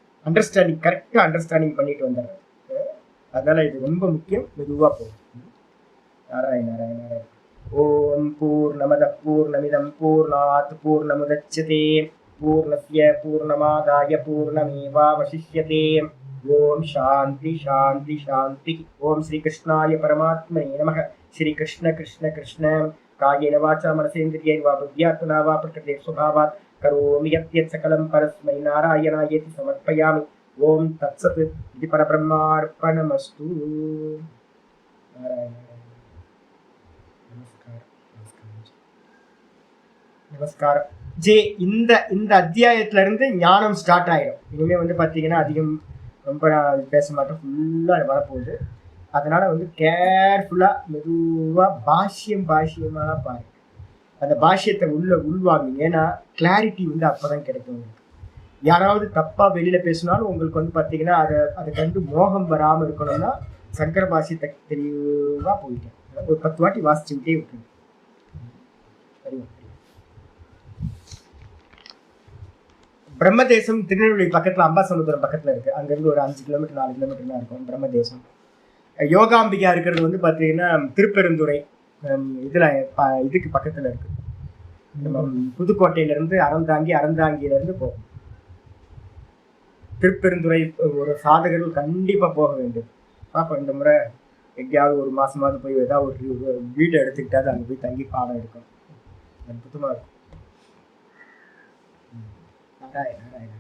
கரெக்டாக அண்டர்ஸ்டாண்டிங் பண்ணிட்டு வந்துடுறேன். அதனால இது ரொம்ப முக்கியம். மெதுவாக போகும். நாராயண நாராயண நாராயண. ஓம் பூர்ணமத பூர்ணமிதம் பூர்ணாத் பூர்ணமுதச்யதே பூர்ணஸ்ய பூர்ணமாதாய பூர்ணமேவாவசிஷ்யதே. ஓம் சாந்தி சாந்தி சாந்தி. ஓம் ஸ்ரீ கிருஷ்ணாய பரமாத்மனே நமः. श्री कृष्ण कृष्ण कृष्ण कायेन वाचा मनसेन्द्रियैर्वा बुद्ध्यात्मना वा प्रकृते स्वभावात् करोमि यत् सकलं परस्मै नारायणायेति समर्पयामि. ओम तत्सत् इति परब्रह्मार्पणमस्तु. நமஸ்காரம். ஜே இந்த அத்தியாயத்துல இருந்து ஞானம் ஸ்டார்ட் ஆயிடும். இனிமே வந்து பாத்தீங்கன்னா அதிகம் ரொம்ப பேச மாட்டோம், ஃபுல்லா வரப்போகுது. அதனால வந்து கேர்ஃபுல்லா மெதுவா பாஷ்யமா பாருங்க. அந்த பாஷ்யத்தை உள்வாங்க. ஏன்னா கிளாரிட்டி வந்து அப்பதான் கிடைக்கும். யாராவது தப்பா வெளியில பேசினாலும் உங்களுக்கு வந்து பாத்தீங்கன்னா அதை கண்டு மோகம் வராம இருக்கணும்னா சங்கர பாஷ்யத்தை தெளிவா போயிட்டேன். ஒரு 10 வாட்டி வாசிச்சுக்கிட்டே விட்டுருங்க. பிரம்மதேசம் திருநெல்வேலி பக்கத்துல அம்பாசமுத்திரம் பக்கத்துல இருக்கு. அங்கிருந்து ஒரு 5 கிலோமீட்டர் 4 கிலோமீட்டர் தான் இருக்கும் பிரம்மதேசம். யோகாம்பிகா இருக்கிறது வந்து பாத்தீங்கன்னா திருப்பெருந்துறை இதுல இதுக்கு பக்கத்துல இருக்கு. புதுக்கோட்டையில இருந்து அறந்தாங்கியில இருந்து போகும். திருப்பெருந்துறை ஒரு சாதகர்கள் கண்டிப்பா போக வேண்டும். பாப்போம் இந்த முறை எங்கேயாவது ஒரு மாசமாவது போய் ஏதாவது ஒரு வீடு எடுத்துக்கிட்டாவது அங்க போய் தங்கி பாடம் எடுக்கும். அற்புதமா இருக்கும். நாராயண நாராயண